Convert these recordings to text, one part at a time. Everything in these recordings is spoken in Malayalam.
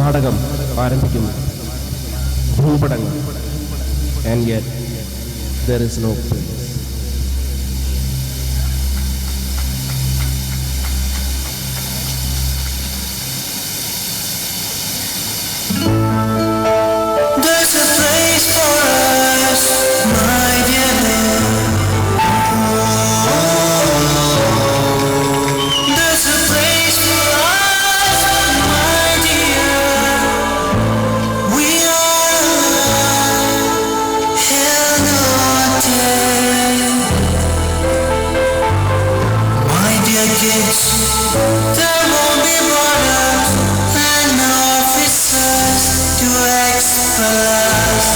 നാടകം ആരംഭിക്കുന്നു. ഭൂപടങ്ങൾ. And yet there is no prince. There's a place for us, my dear love. There's a place for us, my dear. We are alive, held not dead. My dear kids, there won't be borders and officers to expel us.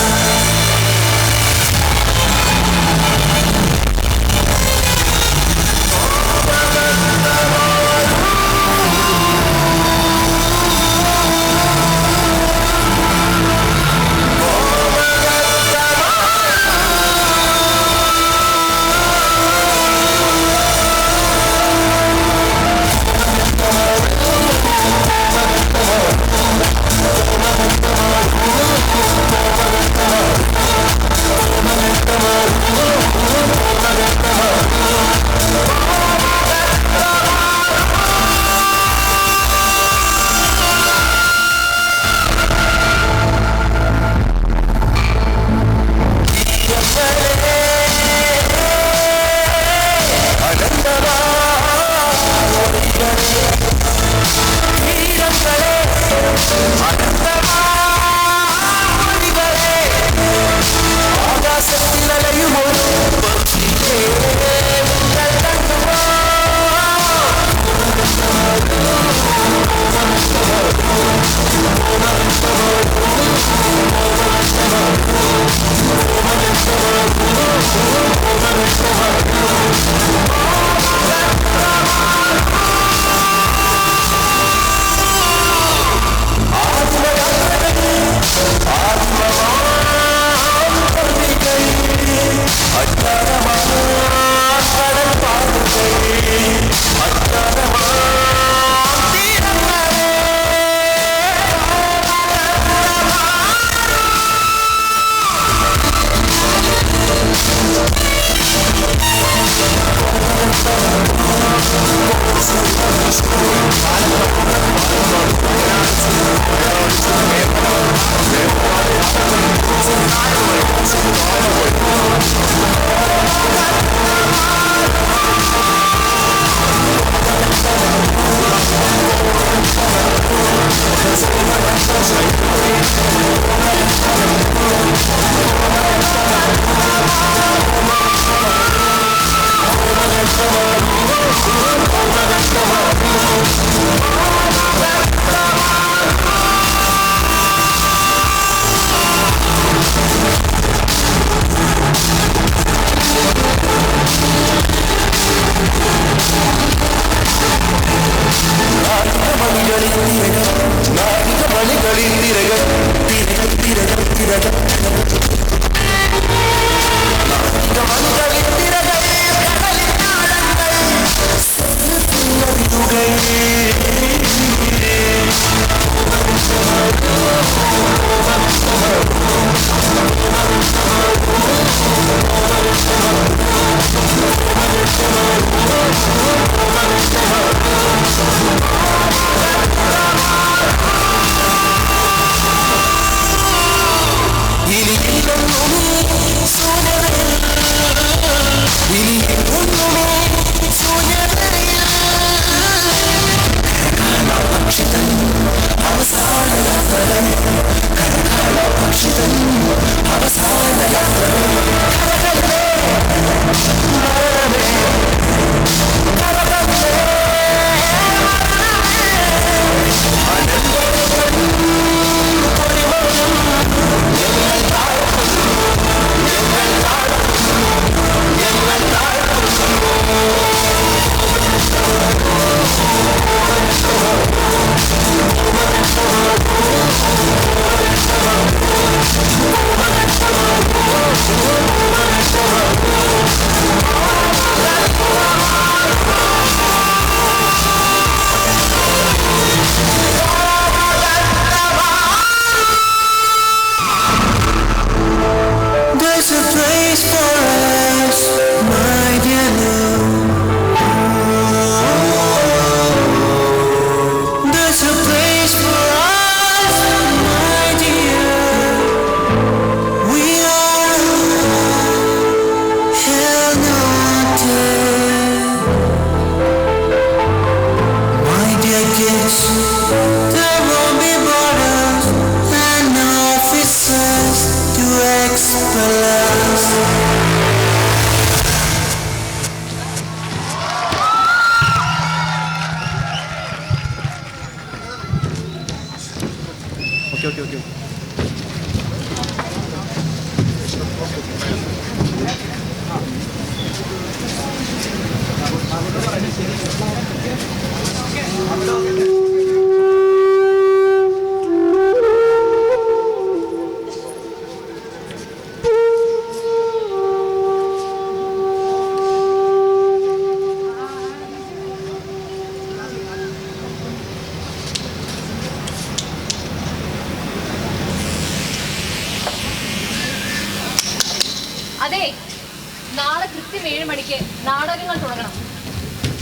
നാടകങ്ങൾ തുടങ്ങണം.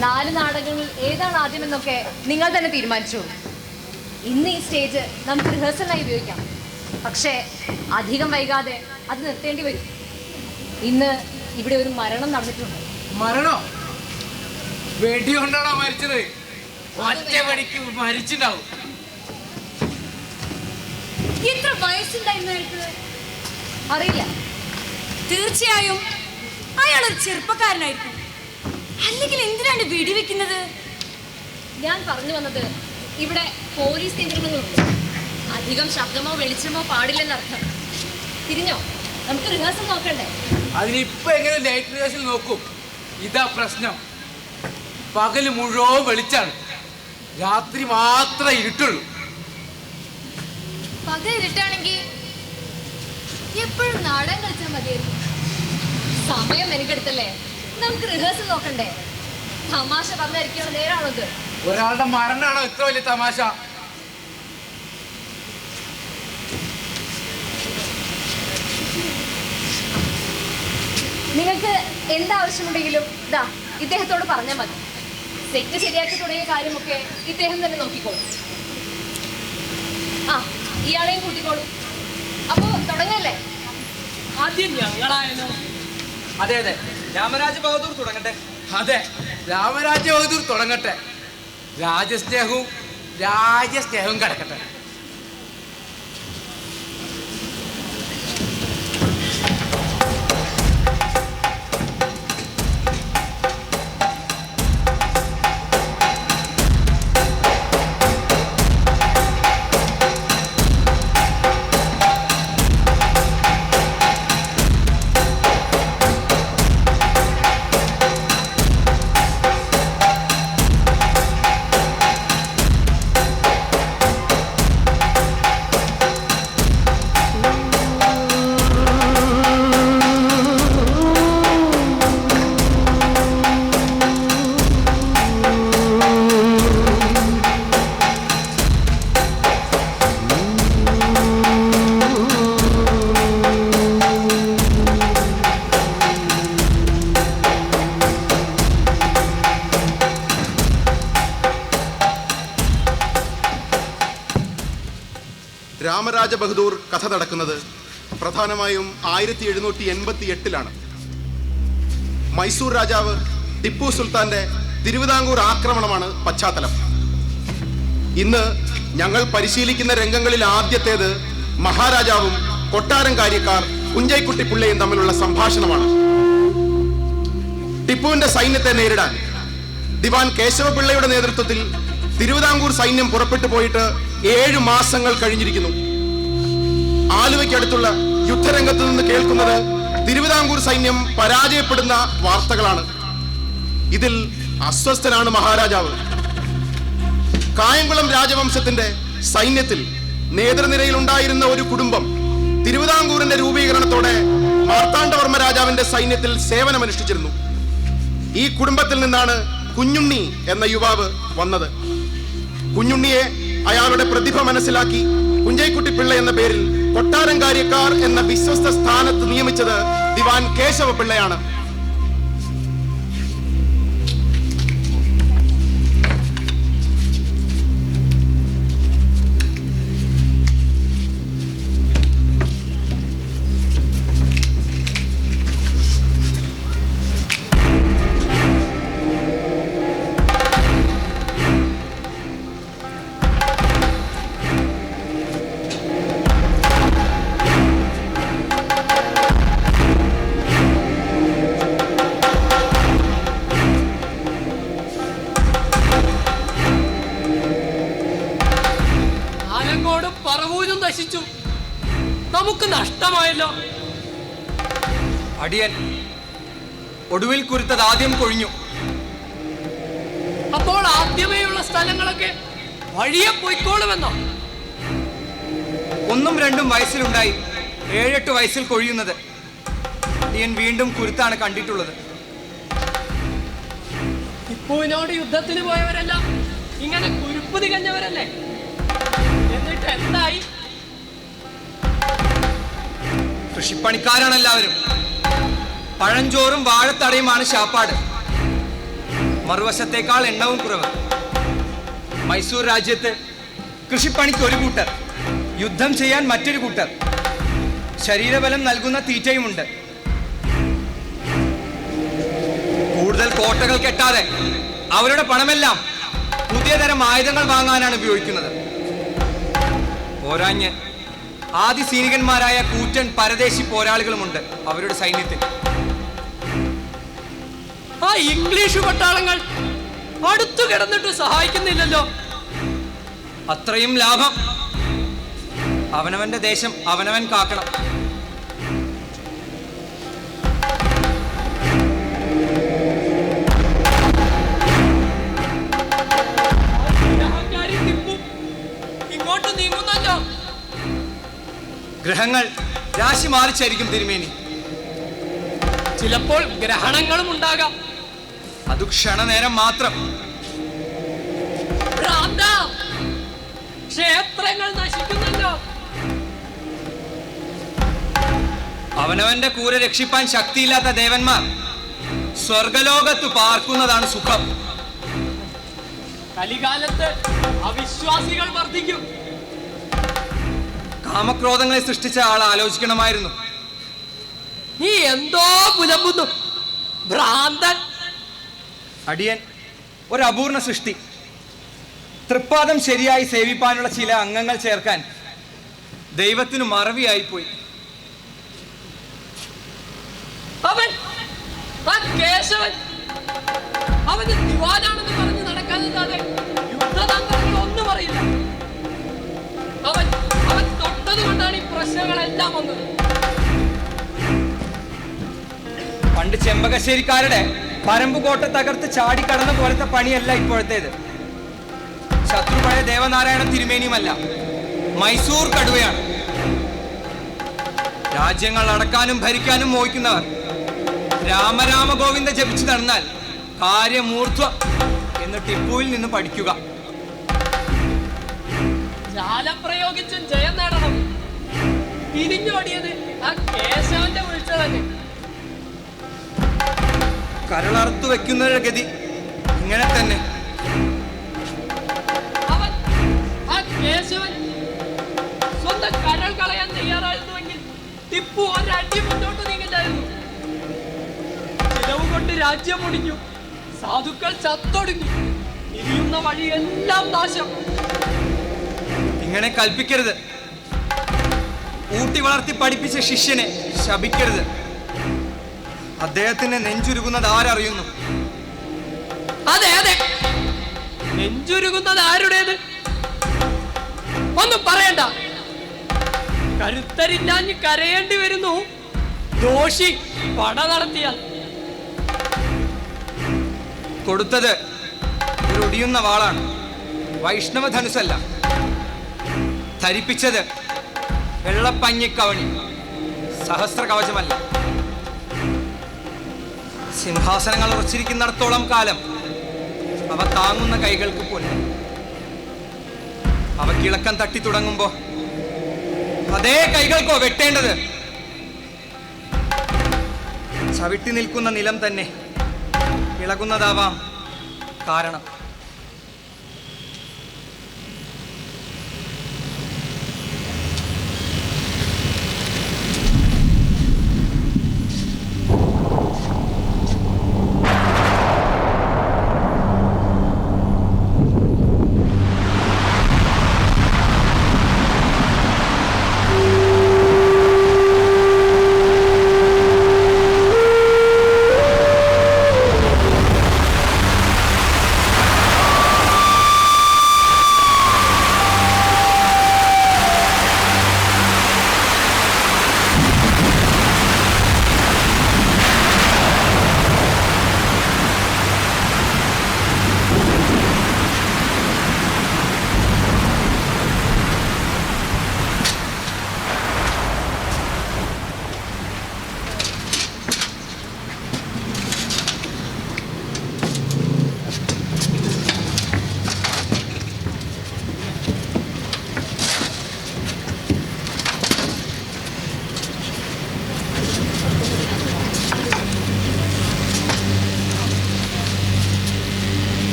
4 നാടകങ്ങളിൽ ഏതാണ് ആദ്യമെന്നൊക്കെ നിങ്ങൾ തന്നെ തീരുമാനിച്ചു. ഇന്ന് ഈ സ്റ്റേജ് നമുക്ക് റിഹേഴ്സലിനായി ഉപയോഗിക്കാം. പക്ഷേ അധികം വൈകാതെ അത് നിർത്തേണ്ടി വരും. ഇന്ന് ഇവിടെ ഒരു മരണം നടന്നിട്ടുണ്ട്. മരണോ? വെടി കൊണ്ടാണോ മരിച്ചത്? ഒറ്റ വെടിക്ക് മരിച്ചിട്ടുണ്ടാവും. എത്ര വയസ്സുണ്ടായിരുന്നു അയാൾക്ക്? അറിയില്ല. തീർച്ചയായും അയാൾ ഒരു ചെറുപ്പക്കാരനായിരിക്കും. അല്ലെങ്കിൽ എന്തിനാണ് വെടിവെക്കുന്നത്? ഞാൻ പറഞ്ഞു വന്നത്, ഇവിടെ പോലീസ് കേന്ദ്രങ്ങളുണ്ട്. അധികം ശബ്ദമോ വെളിച്ചമോ പാടില്ലെന്നർത്ഥം. തിരിഞ്ഞോ? നമുക്ക് റിഹേഴ്സൽ നോക്കണ്ടേ? അതിനിപ്പോ എങ്ങനെ ലൈറ്റ് റിഹേഴ്സൽ നോക്കും? ഇതാ പ്രശ്നം. പകല് മുഴുവൻ വെളിച്ചാണ്, രാത്രി മാത്രമേ ഇരുട്ടുള്ളൂ. പകൽ ഇരുട്ടാണെങ്കിൽ എപ്പോഴും നാടകം കളിച്ചാൽ മതിയായിരുന്നു. സമയം എനിക്കെടുത്തല്ലേ? നമുക്ക് റിഹേഴ്സൽ നോക്കണ്ടേ? തമാശ പറഞ്ഞിരിക്കുന്ന നേരാണത്. ഒരാളുടെ മരണാണോ ഇത്ര വലിയ തമാശ? നിങ്ങൾക്ക് എന്താവശ്യമുണ്ടെങ്കിലും ഇതാ ഇദ്ദേഹത്തോട് പറഞ്ഞാൽ മതി. സെറ്റ് ശരിയാക്കി തുടങ്ങിയ കാര്യമൊക്കെ ഇദ്ദേഹം തന്നെ നോക്കിക്കോളും. ആ, ഇയാളെയും കൂട്ടിക്കോളൂ. അപ്പോ തുടങ്ങല്ലേ? ആദ്യം ഞങ്ങളായാലോ? അതെ അതെ, രാമരാജ ബഹദൂർ തുടങ്ങട്ടെ. അതെ, രാമരാജ ബഹദൂർ തുടങ്ങട്ടെ. രാജസ്നേഹവും കിടക്കട്ടെ. രാമരാജ ബഹദൂർ കഥ നടക്കുന്നത് പ്രധാനമായും 1788-ലാണ്. മൈസൂർ രാജാവ് ടിപ്പു സുൽത്താന്റെ തിരുവിതാംകൂർ ആക്രമണമാണ് പശ്ചാത്തലം. ഇന്ന് ഞങ്ങൾ പരിശീലിക്കുന്ന രംഗങ്ങളിൽ ആദ്യത്തേത് മഹാരാജാവും കൊട്ടാരം കാര്യക്കാർ കുഞ്ചൈക്കുട്ടി പിള്ളയും തമ്മിലുള്ള സംഭാഷണമാണ്. ടിപ്പുവിന്റെ സൈന്യത്തെ നേരിടാൻ ദിവാൻ കേശവപിള്ളയുടെ നേതൃത്വത്തിൽ തിരുവിതാംകൂർ സൈന്യം പുറപ്പെട്ടു പോയിട്ട് 7 മാസങ്ങൾ കഴിഞ്ഞിരിക്കുന്നു. ആലുവയ്ക്കടുത്തുള്ള യുദ്ധരംഗത്ത് നിന്ന് കേൾക്കുന്നത് തിരുവിതാംകൂർ സൈന്യം പരാജയപ്പെടുന്ന വാർത്തകളാണ്. ഇതിൽ അസ്വസ്ഥനാണ് മഹാരാജാവ്. കായംകുളം രാജവംശത്തിന്റെ സൈന്യത്തിൽ നേതൃനിരയിൽ ഉണ്ടായിരുന്ന ഒരു കുടുംബം തിരുവിതാംകൂറിന്റെ രൂപീകരണത്തോടെ മാർത്താണ്ഡവർമ്മ രാജാവിന്റെ സൈന്യത്തിൽ സേവനമനുഷ്ഠിച്ചിരുന്നു. ഈ കുടുംബത്തിൽ നിന്നാണ് കുഞ്ഞുണ്ണി എന്ന യുവാവ് വന്നത്. കുഞ്ഞുണ്ണിയെ അയാളുടെ പ്രതിഭ മനസ്സിലാക്കി കുഞ്ചൈക്കുട്ടി പിള്ള എന്ന പേരിൽ കൊട്ടാരം കാര്യക്കാർ എന്ന വിശ്വസ്ത സ്ഥാനത്ത് നിയമിച്ചത് ദിവാൻ കേശവ പിള്ളയാണ്. നശിച്ചു, നമുക്ക് നഷ്ടമായല്ലോ. അടിയൻ ഒടുവിൽ കുരുത്തത് ആദ്യം കൊഴിഞ്ഞു. അപ്പോൾ ആദ്യമേയുള്ള സ്ഥലങ്ങളൊക്കെ വഴിയെ പോയിക്കോളുമെന്നോ? 1ഉം 2ഉം വയസ്സിലുണ്ടായി 7-8 വയസ്സിൽ കൊഴിയുന്നത് അടിയൻ വീണ്ടും കുരുത്താണ് കണ്ടിട്ടുള്ളത്. ടിപ്പുവിനോട് യുദ്ധത്തിന് പോയവരെല്ലാം ഇങ്ങനെ കുരുപ്പ് തികഞ്ഞവരല്ലേ? എന്നിട്ട് എന്തായി? കൃഷിപ്പണിക്കാരാണ് എല്ലാവരും. പഴഞ്ചോറും വാഴത്തടയുമാണ് ശാപ്പാട്. മറുവശത്തേക്കാൾ എണ്ണവും കുറവ്. മൈസൂർ രാജ്യത്ത് കൃഷിപ്പണിക്ക് ഒരു കൂട്ടർ, യുദ്ധം ചെയ്യാൻ മറ്റൊരു കൂട്ടർ, ശരീരബലം നൽകുന്ന തീറ്റയുമുണ്ട്. കൂടുതൽ കോട്ടകൾ കെട്ടാതെ അവരുടെ പണമെല്ലാം പുതിയ തരം ആയുധങ്ങൾ വാങ്ങാനാണ് ഉപയോഗിക്കുന്നത്. പോരാഞ്ഞ് ആദി സൈനികന്മാരായ കൂറ്റൻ പരദേശി പോരാളികളുമുണ്ട് അവരുടെ സൈന്യത്തിൽ. ആ ഇംഗ്ലീഷ് പട്ടാളങ്ങൾ അടുത്തു കിടന്നിട്ട് സഹായിക്കുന്നില്ലല്ലോ. അത്രയും ലാഭം. അവനവന്റെ ദേശം അവനവൻ കാക്കണം. ഇങ്ങോട്ട് നീങ്ങുന്നല്ലോ. ഗ്രഹങ്ങൾ രാശി മാറിച്ചായിരിക്കും തിരുമേനി. ചിലപ്പോൾ ഗ്രഹണങ്ങളും ഉണ്ടാകാം. അത് ക്ഷണനേരം മാത്രം. ക്ഷേത്രങ്ങൾ നശിക്കുന്നല്ലോ. അവനവന്റെ കൂര രക്ഷിപ്പാൻ ശക്തിയില്ലാത്ത ദേവന്മാർ സ്വർഗലോകത്ത് പാർക്കുന്നതാണ് സുഖം. കലികാലത്ത് അവിശ്വാസികൾ വർദ്ധിക്കും. കാമക്രോധങ്ങളെ സൃഷ്ടിച്ച ആൾ ആലോചിക്കണമായിരുന്നു. നീ എന്തോ പുലമ്പുന്നു, ഭ്രാന്തൻ. അടിയൻ ഒരു അപൂർണ സൃഷ്ടി. തൃപ്പാദം ശരിയായി സേവിപ്പാനുള്ള ചില അംഗങ്ങൾ ചേർക്കാൻ ദൈവത്തിനു മറവിയായിപ്പോയി. അവൻ ആ കേശവൻ അവന് ദിവാനാണെന്ന് പറഞ്ഞ് നടക്കാനില്ലാതെ യുദ്ധതന്ത്രങ്ങൾ ഒന്നും അറിയില്ല. അവൻ തൊട്ടത് കൊണ്ടാണ് ഈ പ്രശ്നങ്ങളെല്ലാം വന്നത്. പണ്ട് ചെമ്പകശ്ശേരിക്കാരുടെ പരമ്പുകോട്ട തകർത്ത് ചാടിക്കടന്ന പോലത്തെ പണിയല്ല ഇപ്പോഴത്തേത്. ശത്രു പഴയ ദേവനാരായണ തിരുമേനിയുമല്ല, മൈസൂർ കടുവയാണ്. രാജ്യങ്ങൾ അടക്കാനും ഭരിക്കാനും മോഹിക്കുന്നവർ രാമരാമ ഗോവിന്ദ ജപിച്ചു നടന്നാൽ കാര്യമൂർധ്വം എന്ന് ടിപ്പുവിൽ നിന്ന് പഠിക്കുക. ജാലം പ്രയോഗിച്ചും ജയം നേടണം. തിരിഞ്ഞോടിയത് ആ കേശവന്റെ വീഴ്ച തന്നെ. കരളറുത്തു വെക്കുന്നവരുടെ ഗതി ഇങ്ങനെ തന്നെ. അവൻ ആ കേശവൻ സ്വന്തം കരൾ കളയാൻ തയ്യാറായിരുന്നുവെങ്കിൽ ടിപ്പു ഒരടി മുന്നോട്ട് നീങ്ങില്ലായിരുന്നു. ചിലവ് കൊണ്ട് രാജ്യം മുടിഞ്ഞു, സാധുക്കൾ ചത്തൊടുങ്ങി, ഇരിയുന്ന വഴിയെല്ലാം നാശം. ഇങ്ങനെ കൽപ്പിക്കരുത്. ഊട്ടി വളർത്തി പഠിപ്പിച്ച ശിഷ്യനെ ശപിക്കരുത്. അദ്ദേഹത്തിന് നെഞ്ചുരുകുന്നത് ആരറിയുന്നു? അതെ അതെ, നെഞ്ചുരുകുന്നത് ആരുടേത്? ഒന്നും പറയണ്ട. കരുത്തരില്ലാഞ്ഞ് കരയേണ്ടി വരുന്നു ദോഷി പട നടത്തിയാൽ. കൊടുത്തത് ഒരു ഒടിയുന്ന വാളാണ്, വൈഷ്ണവ ധനുസല്ല. ധരിപ്പിച്ചത് വെള്ളപ്പഞ്ഞിക്കവണി, സഹസ്ര കവചമല്ല. സിംഹാസനങ്ങൾ ഉറച്ചിരിക്കുന്നിടത്തോളം കാലം അവ താങ്ങുന്ന കൈകൾക്ക് പോലെ. അവ കിളക്കം തട്ടി തുടങ്ങുമ്പോ അതേ കൈകൾക്കോ വെട്ടേണ്ടത്. ചവിട്ടി നിൽക്കുന്ന നിലം തന്നെ ഇളകുന്നതാവാം കാരണം.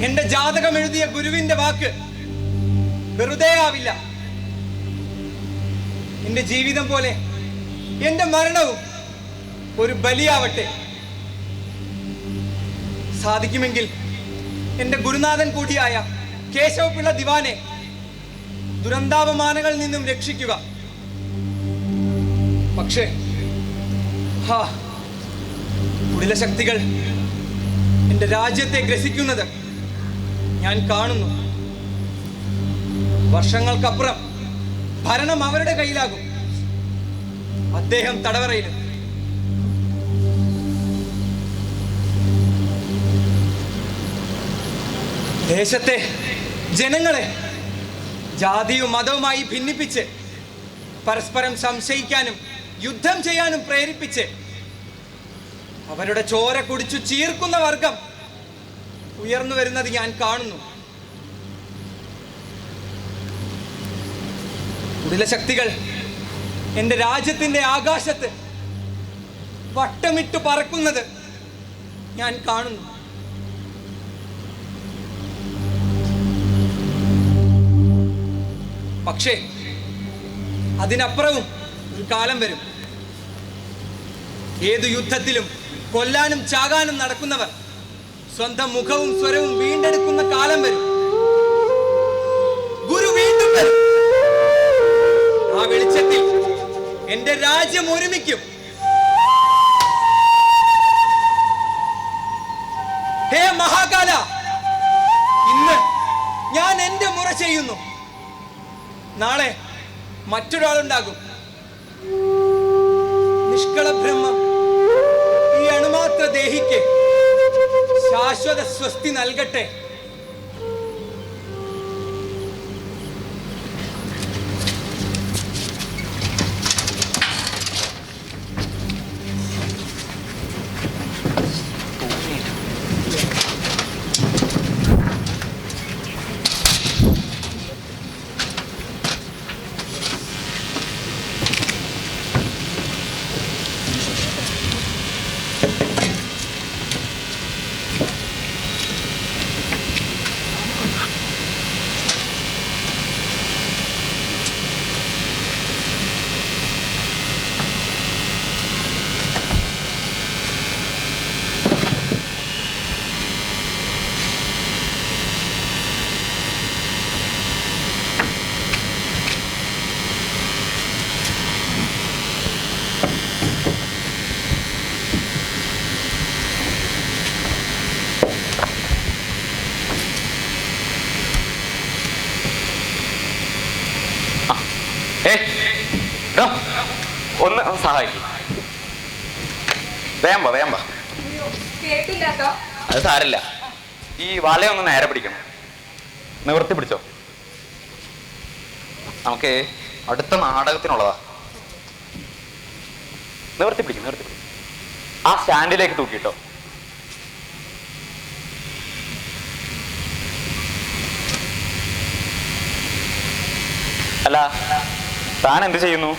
എന്റെ ജാതകം എഴുതിയ ഗുരുവിന്റെ വാക്ക് വെറുതെ ആവില്ല. എന്റെ ജീവിതം പോലെ എന്റെ മരണവും ഒരു ബലിയാവട്ടെ. സാധിക്കുമെങ്കിൽ എന്റെ ഗുരുനാഥൻ കൂടിയായ കേശവപിള്ള ദിവാനെ ദുരന്താപമാനങ്ങളിൽ നിന്നും രക്ഷിക്കുക. പക്ഷേ കുടിലശക്തികൾ എന്റെ രാജ്യത്തെ ഗ്രസിക്കുന്നത് ഞാൻ കാണുന്നു. വർഷങ്ങൾക്കപ്പുറം ഭരണം അവരുടെ കയ്യിലാകും. അദ്ദേഹം തടവറയിലും. ദേശത്തെ ജനങ്ങളെ ജാതിയും മതവുമായി ഭിന്നിപ്പിച്ച് പരസ്പരം സംശയിക്കാനും യുദ്ധം ചെയ്യാനും പ്രേരിപ്പിച്ച് അവരുടെ ചോര കുടിച്ചു ചീർക്കുന്ന വർഗം ഉയർന്നു വരുന്നത് ഞാൻ കാണുന്നു. കുടിലശക്തികൾ എന്റെ രാജ്യത്തിന്റെ ആകാശത്ത് വട്ടമിട്ട് പറക്കുന്നത് ഞാൻ കാണുന്നു. പക്ഷേ അതിനപ്പുറവും ഒരു കാലം വരും. ഏതു യുദ്ധത്തിലും കൊല്ലാനും ചാകാനും നടക്കുന്നവർ സ്വന്തം മുഖവും സ്വരവും വീണ്ടെടുക്കുന്ന കാലം വരും. ഗുരു വീണ്ടും വരും. ആ വെളിച്ചത്തിൽ എന്റെ രാജ്യം ഒരുമിക്കും. ഹേ മഹാകാല, ഇന്ന് ഞാൻ എന്റെ മുറ ചെയ്യുന്നു. നാളെ മറ്റൊരാളുണ്ടാകും. നിഷ്കള ബ്രഹ്മം ഈ അണുമാത്ര ദേഹിക്ക് ശാശ്വത സ്വസ്തി നൽകട്ടെ. ഒന്ന് സഹായിക്കും. വേമ്പ അത് സാരല്ല. ഈ വളയൊന്ന് നേരെ പിടിക്കണം. നിവർത്തി പിടിച്ചോ. നമുക്ക് അടുത്ത നാടകത്തിനുള്ളതാ. നിവർത്തി പിടിക്കും. ആ സ്റ്റാൻഡിലേക്ക് തൂക്കിട്ടോ. അല്ല, താൻ എന്ത് ചെയ്യുന്നു?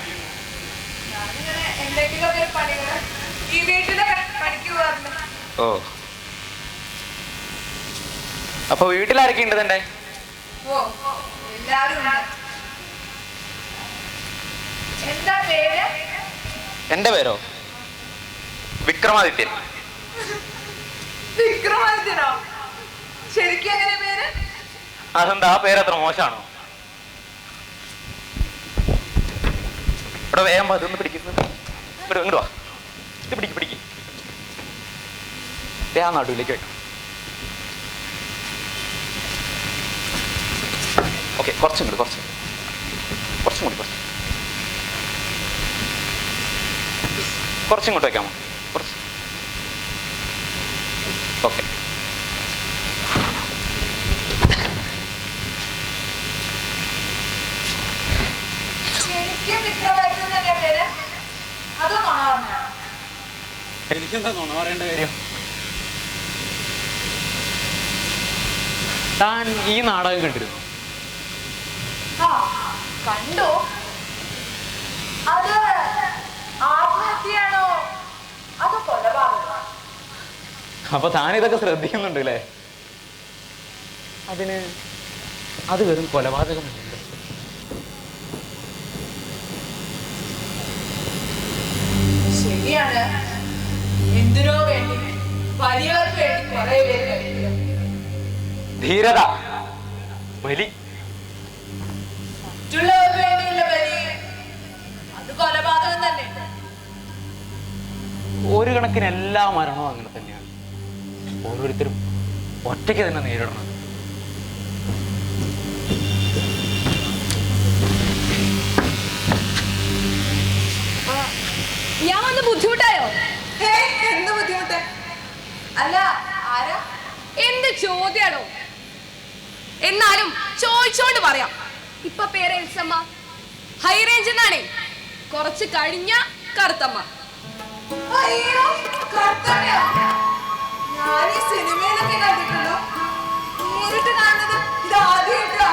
ഓ, അപ്പൊ വീട്ടിലാരൊക്കെ ഉണ്ട് തന്റെ? എന്റെ പേരോ വിക്രമാദിത്യൻ. വിക്രമാദിത്യനോ? ശരിക്കും എങ്ങനെ പേര്? അതെന്താ, ആ പേരത്ര മോശമാണോ? ഇവിടെ വേഗം അതൊന്ന് പിടിക്കുന്നത്. ഇങ്ങോട്ട് വാ. ഇത് പിടിക്ക്. ആ നടുവിലേക്ക് വെക്കണം. ഓക്കെ, കുറച്ചും കൂടി കുറച്ചും കൂടി വെക്കാമോ? കുറച്ച്. ഓക്കെ. എനിക്കെന്താ നുണ പറയേണ്ട കാര്യം? താൻ ഈ നാടകം കണ്ടിരുന്നു? കണ്ടു. അത് ആത്മഹത്യയാണോ അതോ കൊലപാതകമാണോ? അപ്പൊ താൻ ഇതൊക്കെ ശ്രദ്ധിക്കുന്നുണ്ട് അല്ലേ? അത് വെറും കൊലപാതകമല്ല. ശരിയാണ്. എന്തിനോ വേണ്ടി വലിയവർക്ക് വേണ്ടി കുറെ പേര് കഴിക്കുക. ധീരത, ബലി, മറ്റുള്ളവർക്ക് വേണ്ടിയുള്ള ബലി അത് കൊലപാതകം തന്നെ. ഒരു കണക്കിന് എല്ലാ മരണവും അങ്ങനെ തന്നെയാണ്. ഓരോരുത്തരും ഒറ്റയ്ക്ക് തന്നെ നേരിടണം. ഞാൻ വന്ന് ബുദ്ധിമുട്ടായോ? എന്ത് ബുദ്ധിമുട്ട്? അല്ല, ആരാ? എന്ത് ചോദ്യാണോ? എന്നാലും ചോദിച്ചോണ്ട് പറയാം. ഇപ്പൊ പേര് എൽസമ്മ, ഹൈ റേഞ്ച് എന്നാണേ. കുറച്ച് കഴിഞ്ഞ കറുത്തമ്മ. അയ്യോ, കറുത്തമ്മയോ? ഞാൻ ഈ സിനിമയിലൊക്കെ കണ്ടിട്ടുള്ളൂ. നേരിട്ട് കാണുന്നത് ഇത് ആദ്യമായിട്ടാ.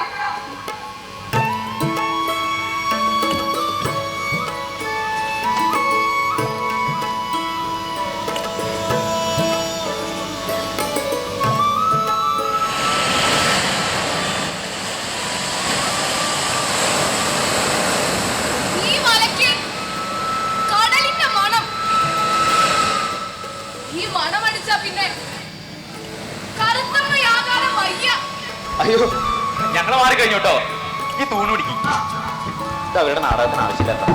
അയ്യോ, ഞങ്ങളെ മാറി കഴിഞ്ഞു കേട്ടോ. ഈ തൂണ് പിടിക്കും. ഇത് അവരുടെ നാടകത്തിന് ആവശ്യമില്ലാത്ത.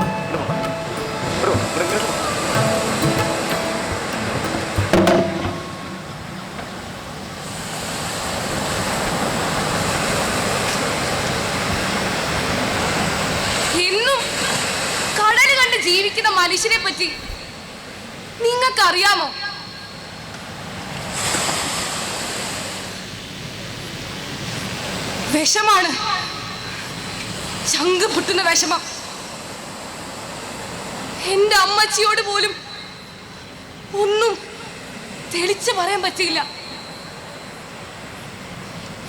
ഇന്നും കടല് കണ്ട് ജീവിക്കുന്ന മനുഷ്യനെ പറ്റി നിങ്ങൾക്കറിയാമോ? വിഷമാണ്, ചങ്ക് പൊട്ടുന്ന വിഷമം. എന്റെ അമ്മച്ചിയോട് പോലും ഒന്നും തെളിച്ചു പറയാൻ പറ്റിയില്ല.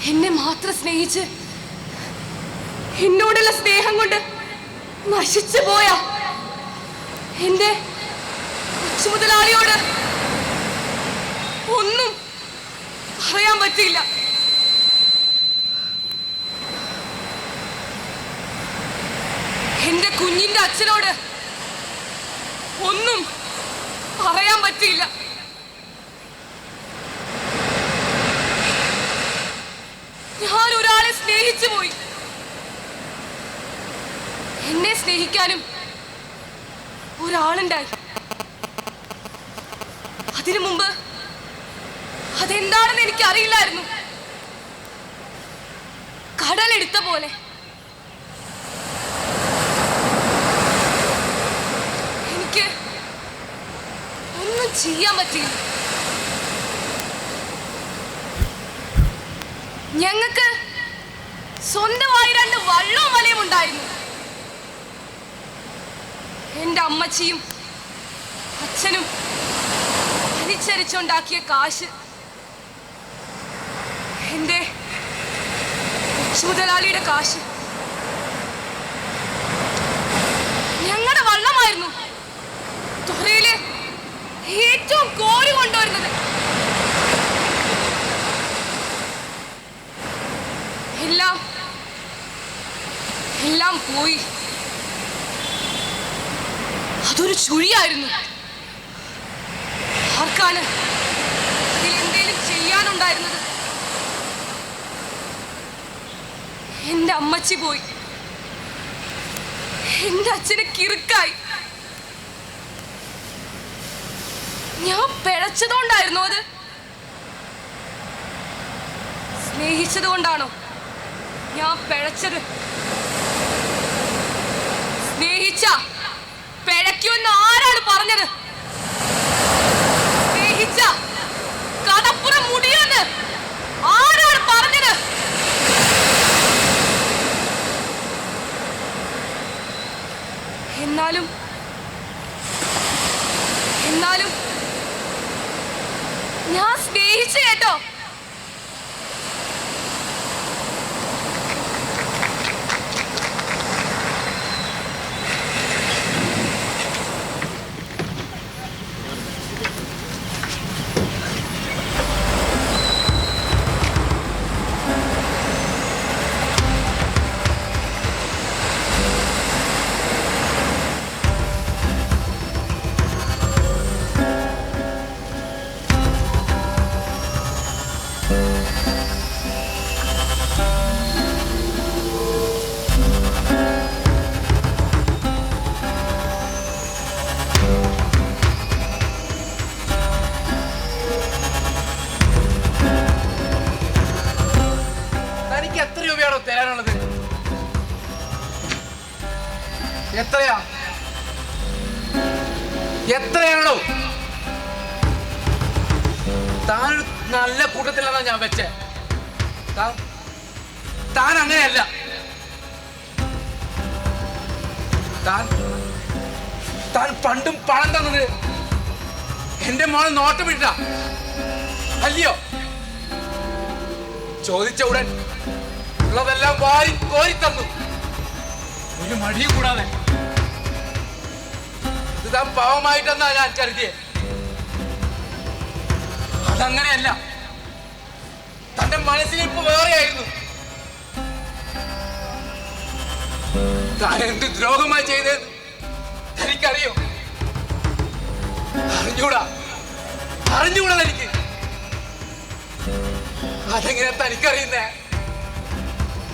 എന്നെ മാത്രം സ്നേഹിച്ച് എന്നോടുള്ള സ്നേഹം കൊണ്ട് നശിച്ചു പോയ എന്റെ കൊച്ചുമുതലാളിയോട് ഒന്നും പറയാൻ പറ്റിയില്ല. എന്റെ കുഞ്ഞിന്റെ അച്ഛനോട് ഒന്നും പറയാൻ പറ്റിയില്ല. ഞാൻ ഒരാളെ സ്നേഹിച്ചു പോയി. എന്നെ സ്നേഹിക്കാനും ഒരാളുണ്ടായി. അതിനു മുമ്പ് അതെന്താണെന്ന് എനിക്ക് അറിയില്ലായിരുന്നു. കടലെടുത്ത പോലെ എനിക്ക് ഒന്നും ചെയ്യാൻ പറ്റില്ല. ഞങ്ങൾക്ക് സ്വന്തമായി 2 വള്ളവും വലയും ഉണ്ടായിരുന്നു. എന്റെ അമ്മച്ചിയും അച്ഛനും വലിച്ചരിച്ചുണ്ടാക്കിയ കാശ് എന്റെ മുതലാളിയുടെ കാശ് ഞങ്ങളുടെ വള്ളമായിരുന്നു തുറയില് ഏറ്റവും കോരി കൊണ്ടുവരുന്നത്. എല്ലാം പോയി. അതൊരു ചുഴിയായിരുന്നു. ആർക്കാണ് ഇതിലെന്തേലും ചെയ്യാനുണ്ടായിരുന്നത്? എന്റെ അമ്മച്ചി പോയി. എന്റെ അച്ഛന് കിറുക്കായി. ഞാൻ പിഴച്ചതുകൊണ്ടായിരുന്നോ അത്? സ്നേഹിച്ചത് കൊണ്ടാണോ ഞാൻ പിഴച്ചത്? സ്നേഹിച്ച പിഴയ്ക്കുമെന്ന് ആരാണ് പറഞ്ഞത്? സ്നേഹിച്ച കടപ്പുറം മുടിയെന്ന് ആരാണ് പറഞ്ഞത്? എന്നാലും ഞാൻ സ്നേഹിച്ചു കേട്ടോ. എത്രയാണോ? താൻ നല്ല കൂട്ടത്തിലാണ് ഞാൻ വെച്ചേ. താൻ അങ്ങനെയല്ല. താൻ പണ്ടും പണം തന്നത് എന്റെ മോളെ നോട്ടമിട്ട അല്ലയോ? ചോദിച്ച ഉടൻ ഉള്ളതെല്ലാം വാരി കോരി തന്നു, ഒരു മടിയും കൂടാതെ. ഇത് താൻ പാവമായിട്ടെന്നാ ഞാൻ കരുതിയേ. അതങ്ങനെയല്ല. തന്റെ മനസ്സിലിപ്പോ വേറെയായിരുന്നു. താൻ എന്ത് ദ്രോഹമായി ചെയ്തതെന്ന് എനിക്കറിയോ? അറിഞ്ഞൂടാ എനിക്ക്. അതെങ്ങനെ തനിക്കറിയുന്നേ?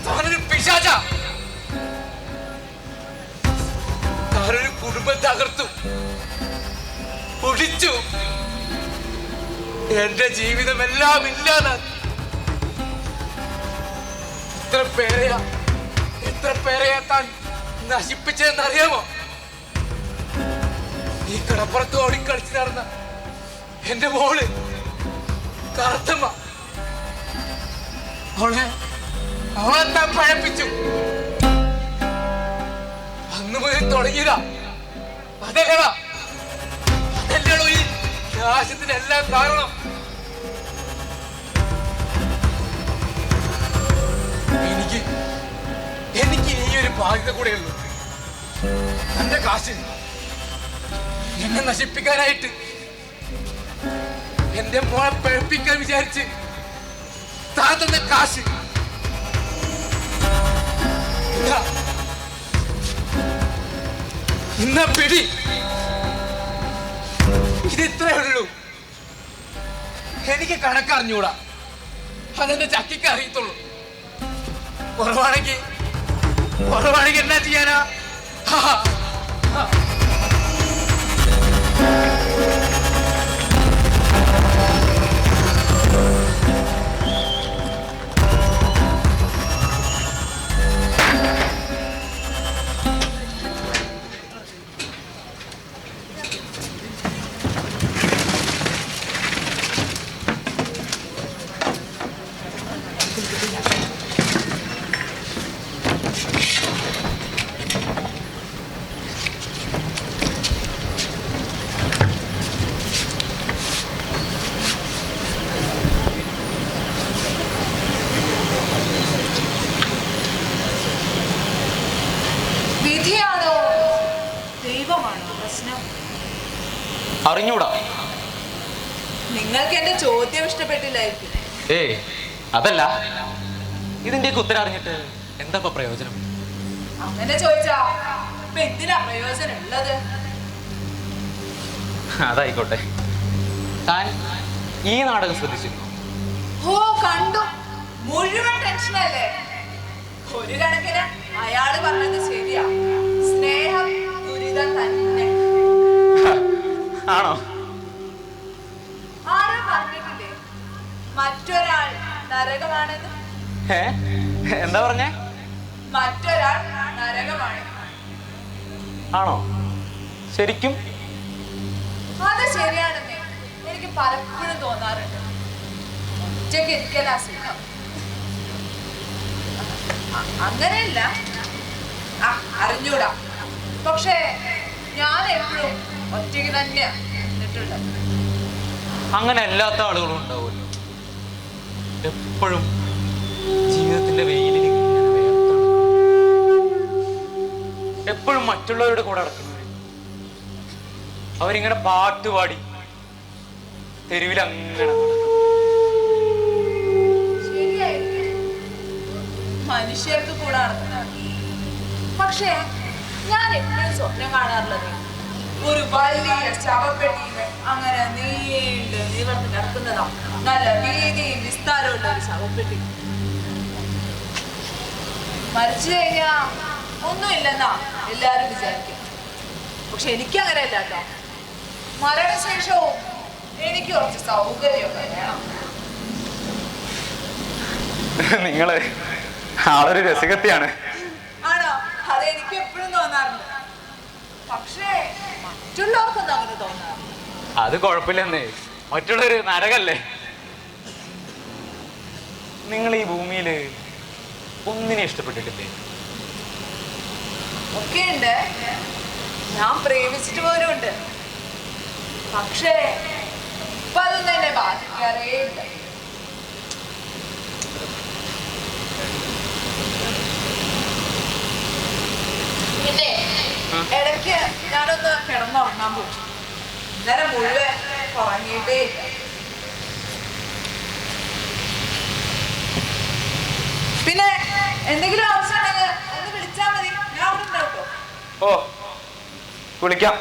താനൊരു പിശാച. താനൊരു കുടുംബം തകർത്തു, ഒടിച്ചു. എന്റെ ജീവിതമെല്ലാം ഇല്ലാതാക്കി. എത്ര പേരെയാ താൻ നശിപ്പിച്ചതെന്നറിയാമോ? ഈ കടപ്പുറത്ത് ഓടിക്കളിച്ച് നടന്ന എന്റെ മോള് കറുത്തമ്മ, അവളെ താൻ പഴപ്പിച്ചു. അന്ന് മുതൽ തുടങ്ങിയതാ. അതല്ലടാ, അതല്ലടോ ഈ നാശത്തിനെല്ലാം കാരണം. എനിക്ക് ഈ ഒരു ബാധ്യത കൂടെയുള്ളൂ. തന്റെ കാശ് എന്നെ നശിപ്പിക്കാനായിട്ട്, എന്റെ മോളെ പഴപ്പിക്കാൻ വിചാരിച്ച് താൻ തന്ന കാശ് ഇന്ന പിടി. ഇതിത്രേ ഉള്ളൂ. എനിക്ക് കണക്കറിഞ്ഞൂടാ. അതെന്റെ ചക്കിക്ക് അറിയത്തുള്ളൂ. കുറവാണെങ്കിൽ എന്നാ ചെയ്യാനാ? വിധിയാണോ ദൈവമാണോ പ്രശ്നം? അറിഞ്ഞൂടാ. നിങ്ങൾക്ക് എന്റെ ചോദ്യം ഇഷ്ടപ്പെട്ടില്ലായിരിക്കും. ഏയ് അതല്ല, ഇതിന്റെയൊക്കെ ഉത്തരം അറിഞ്ഞിട്ട് എന്താ പ്രയോജനം? അങ്ങനെ ചോദിച്ചാ ഇപ്പൊ എന്തിനാ പ്രയോജനം ഉള്ളത്? അതായിക്കോട്ടെ. താൻ ഈ നാടകം ശ്രദ്ധിച്ചിരുന്നു? ഓ കണ്ടു. മുഴുവൻ ടെൻഷനല്ലേ. ഒരു കണക്കിന് അയാള് പറഞ്ഞത് ശരിയാ. സ്നേഹം ദുരിതം തന്നെ. ആണോ? ആരും പറഞ്ഞിട്ടില്ലേ മറ്റൊരാൾ നരകമാണെന്ന്? എന്താ പറഞ്ഞേ? മറ്റൊരാൾ നരകമാണ്. ആണോ? ശരിക്കും? അത് ശരിയാണെന്നേ എനിക്ക് പലപ്പോഴും തോന്നാറുണ്ട്. ഒറ്റയ്ക്ക് ഇരിക്കലാ സുഖം. അങ്ങനെയല്ല, അറിഞ്ഞൂടാ. പക്ഷേ ഞാൻ എപ്പോഴും ഒറ്റയ്ക്ക് തന്നെയാ നിന്നിട്ടുള്ളത്. അങ്ങനെ അല്ലാത്ത ആളുകളും ഉണ്ടാവുമല്ലോ. എപ്പോഴും ജീവിതത്തിന്റെ വെയിലിൽ എപ്പോഴും മറ്റുള്ളവരുടെ കൂടെ നടക്കുന്നവര്. അവരിങ്ങനെ പാട്ടുപാടി തെരുവിൽ അങ്ങനെ മനുഷ്യർക്ക് കൂടെ നടക്കുന്നതാണ്. പക്ഷേ ഞാൻ എപ്പോഴും സ്വപ്നം കാണാറുള്ളത് ഒരു വലിയ ശവപ്പെട്ടിയിൽ അങ്ങനെ നീണ്ട് നിവർന്ന് കിടക്കുന്നതാ. നല്ല വീതിയും വിസ്താരമുള്ള ഒരു ശവപ്പെട്ടി. മരിച്ചു കഴിഞ്ഞാ ഒന്നുമില്ലെന്നാ എല്ലാരും വിചാരിക്കും. പക്ഷെ എനിക്കങ്ങനെയല്ല കേട്ടോ. മരണശേഷവും എനിക്ക് കുറച്ച് സൗകര്യമൊക്കെ വേണം. നിങ്ങള് ആളൊരു രസകത്തിയാണ്. ആണോ? അത് എനിക്ക് എപ്പോഴും തോന്നാറുണ്ട്. പക്ഷേ മറ്റുള്ളവർക്കൊന്നും അങ്ങനെ തോന്നാറ്. അത് കുഴപ്പമില്ലെന്നേ, മറ്റുള്ളൊരു നരകല്ലേ. നിങ്ങൾ ഈ ഭൂമിയിൽ ഒന്നിനെ ഇഷ്ടപ്പെട്ടിട്ടില്ലേ? ഒക്കെയുണ്ട്, ഞാൻ പ്രേമിച്ചിട്ട് പോലും ഉണ്ട്. പക്ഷേ ഇപ്പൊ അതൊന്നും എന്നെ ബാധിക്കാറേ ഇല്ല. പിന്നെ ഇടയ്ക്ക് ഞാനൊന്ന് കിടന്നുറങ്ങാൻ പോകും. ഇന്നലെ മുഴുവൻ ഉറങ്ങിയിട്ടേ ഇല്ല. പിന്നെ എന്തെങ്കിലും ആവശ്യമുണ്ടെങ്കിൽ ഒന്ന് വിളിച്ചാൽ മതി, ഞാൻ അവിടെ ഉണ്ടാവും. ഓ, കുളിക്കാം.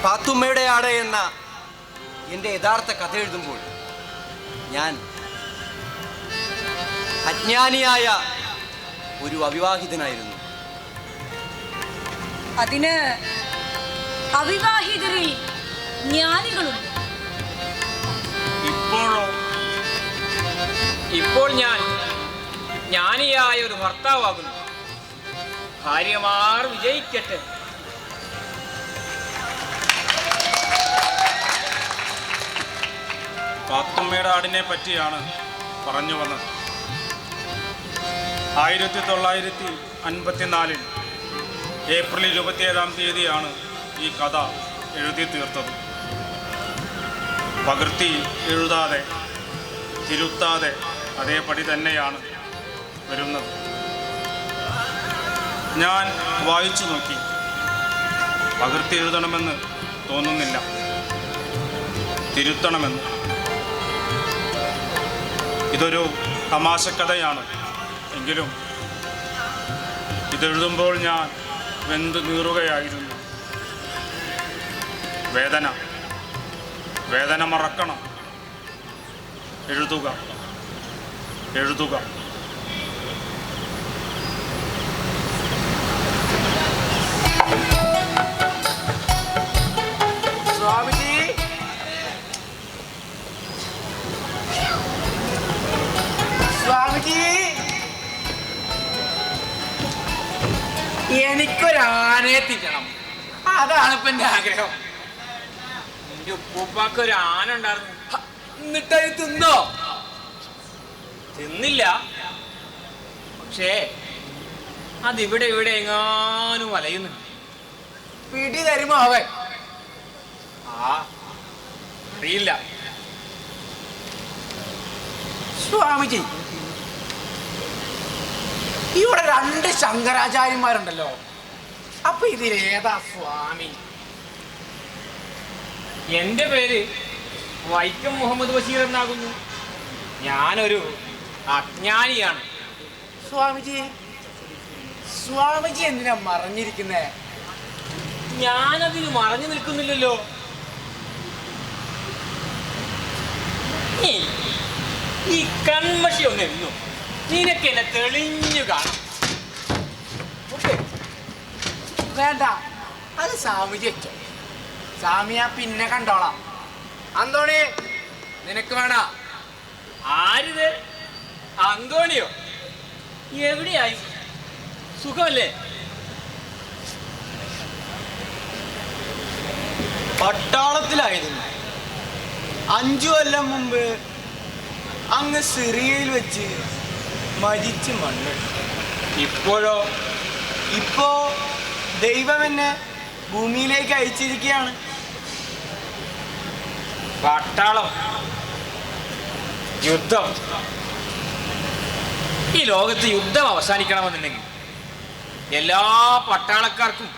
പാത്തുമ്മയുടെ ആട് എന്ന എൻ്റെ യഥാർത്ഥ കഥ എഴുതുമ്പോൾ ഞാൻ അജ്ഞാനിയായ ഒരു അവിവാഹിതനായിരുന്നു. അതിന് അവിവാഹിതരിൽ ജ്ഞാനികളുണ്ട്. ഇപ്പോൾ ഞാൻ ജ്ഞാനിയായ ഒരു ഭർത്താവാകുന്നു. ഭാര്യമാർ വിജയിക്കട്ടെ. പാത്തുമ്മയുടെ ആടിനെ പറ്റിയാണ് പറഞ്ഞു വന്നത്. 1954 ഏപ്രിൽ 27-ാം തീയതിയാണ് ഈ കഥ എഴുതി തീർത്തത്. പകർത്തി എഴുതാതെ തിരുത്താതെ അതേപടി തന്നെയാണ് വരുന്നത്. ഞാൻ വായിച്ചു നോക്കി, പകർത്തി എഴുതണമെന്ന് തോന്നുന്നില്ല, തിരുത്തണമെന്ന്. ഇതൊരു തമാശക്കഥയാണ് എങ്കിലും ഇതെഴുതുമ്പോൾ ഞാൻ വെന്ത് നീറുകയായിരുന്നു. വേദന മറക്കണം. എഴുതുക. സ്വാമിജി, എനിക്കൊരാനയെ തിന്നണം. അതാണ് ഇപ്പൊ എന്റെ ആഗ്രഹം. എൻ്റെ ഉപ്പാക്ക് ഒരു ആന ഉണ്ടായിരുന്നു. എന്നിട്ട് തിന്നോ? തിന്നില്ല, പക്ഷേ അതിവിടെ എങ്ങാനും വലയുന്നു. പിടി തരുമോ അവൻ? അറിയില്ല. സ്വാമിജി, ഇവിടെ 2 ശങ്കരാചാര്യന്മാരുണ്ടല്ലോ, അപ്പൊ ഇതിലേതാ സ്വാമി? എൻ്റെ പേര് വൈക്കം മുഹമ്മദ് ബഷീർ എന്നാകുന്നു. ഞാനൊരു അജ്ഞാനിയാണ്. സ്വാമിജി എന്തിനാ മറഞ്ഞിരിക്കുന്നേ? ഞാനതിന് മറഞ്ഞു നിൽക്കുന്നില്ലല്ലോ. ഈ കൺമഷി ഒന്നെന്നു നിനക്ക് എന്നെ തെളിഞ്ഞു കാണാം. വേണ്ട, അത് സ്വാമിജി വെച്ചോ. സ്വാമിയാ പിന്നെ കണ്ടോളാം. അന്തോണി, നിനക്ക് വേണ? ആരിത്? അന്തോണിയോ? എവിടെയായി? സുഖമല്ലേ? പട്ടാളത്തിലായിരുന്നു. 5 കൊല്ലം മുമ്പ് അങ്ങ് സിറിയയിൽ വെച്ച് മരിച്ച് മണ്ണ്. ഇപ്പോഴോ? ഇപ്പോ ദൈവം എന്നെ ഭൂമിയിലേക്ക് അയച്ചിരിക്കുകയാണ്. പട്ടാളം, യുദ്ധം. ഈ ലോകത്ത് യുദ്ധം അവസാനിക്കണമെന്നുണ്ടെങ്കിൽ എല്ലാ പട്ടാളക്കാർക്കും,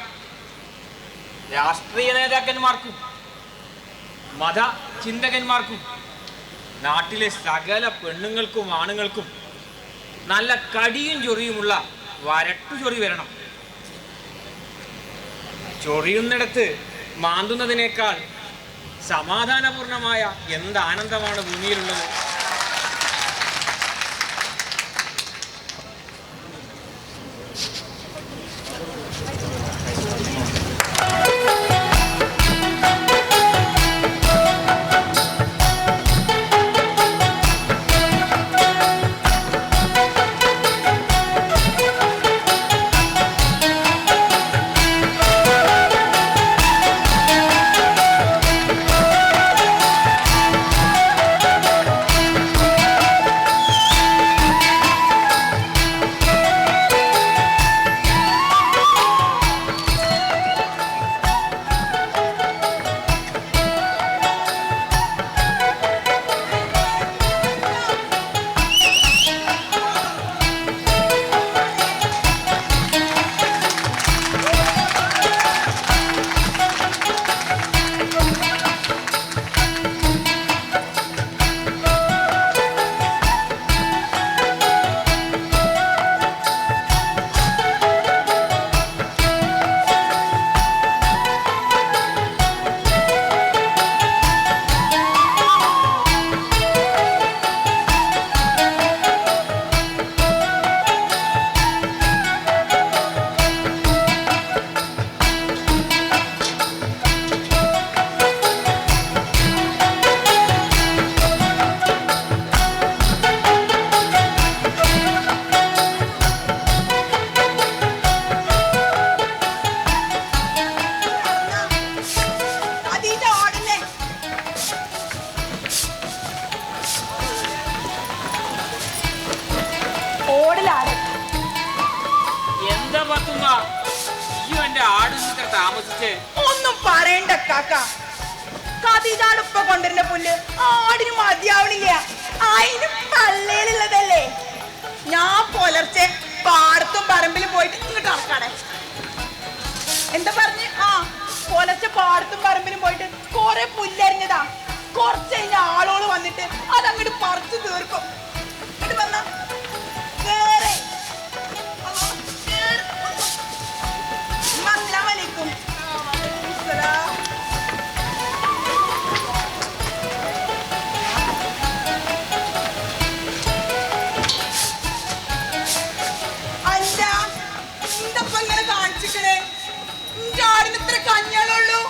രാഷ്ട്രീയ നേതാക്കന്മാർക്കും, മത ചിന്തകന്മാർക്കും, നാട്ടിലെ സകല പെണ്ണുങ്ങൾക്കും ആണുങ്ങൾക്കും നല്ല കടിയും ചൊറിയുമുള്ള വരട്ടുചൊറി വരണം. ചൊറിയുന്നിടത്ത് മാന്തുന്നതിനേക്കാൾ സമാധാനപൂർണമായ എന്ത് ആനന്ദമാണ് ഭൂമിയിലുള്ളത്? ഒന്നും പറയണ്ട കാക്ക. കതിതാടുപ്പ കൊണ്ടുവരുന്ന പുല്ല് ആടിന് മതിയാവണില്ല. അതിന് പള്ളയിലുള്ളതല്ലേ. ഞാൻ പുലർച്ചെ പാടത്തും പറമ്പിലും പോയിട്ട് ഇങ്ങോട്ട് ഇറക്കാടെ. എന്താ പറഞ്ഞ്? പുലർച്ചെ പാടത്തും പറമ്പിലും പോയിട്ട് കൊറേ പുല്ലരിഞ്ഞതാ. കുറച്ച് കഴിഞ്ഞ ആളുകൾ വന്നിട്ട് അതങ്ങോട്ട് പറിച്ചു തീർക്കും. എന്നിട്ട് വന്ന കേറി അസ്സലാമലൈക്കും. അല്ല, എന്തപ്പ ഇങ്ങനെ കാണിച്ചിക്കണേ? എന്റെ ആടിന് ഇത്ര കഞ്ഞാളുള്ളൂ.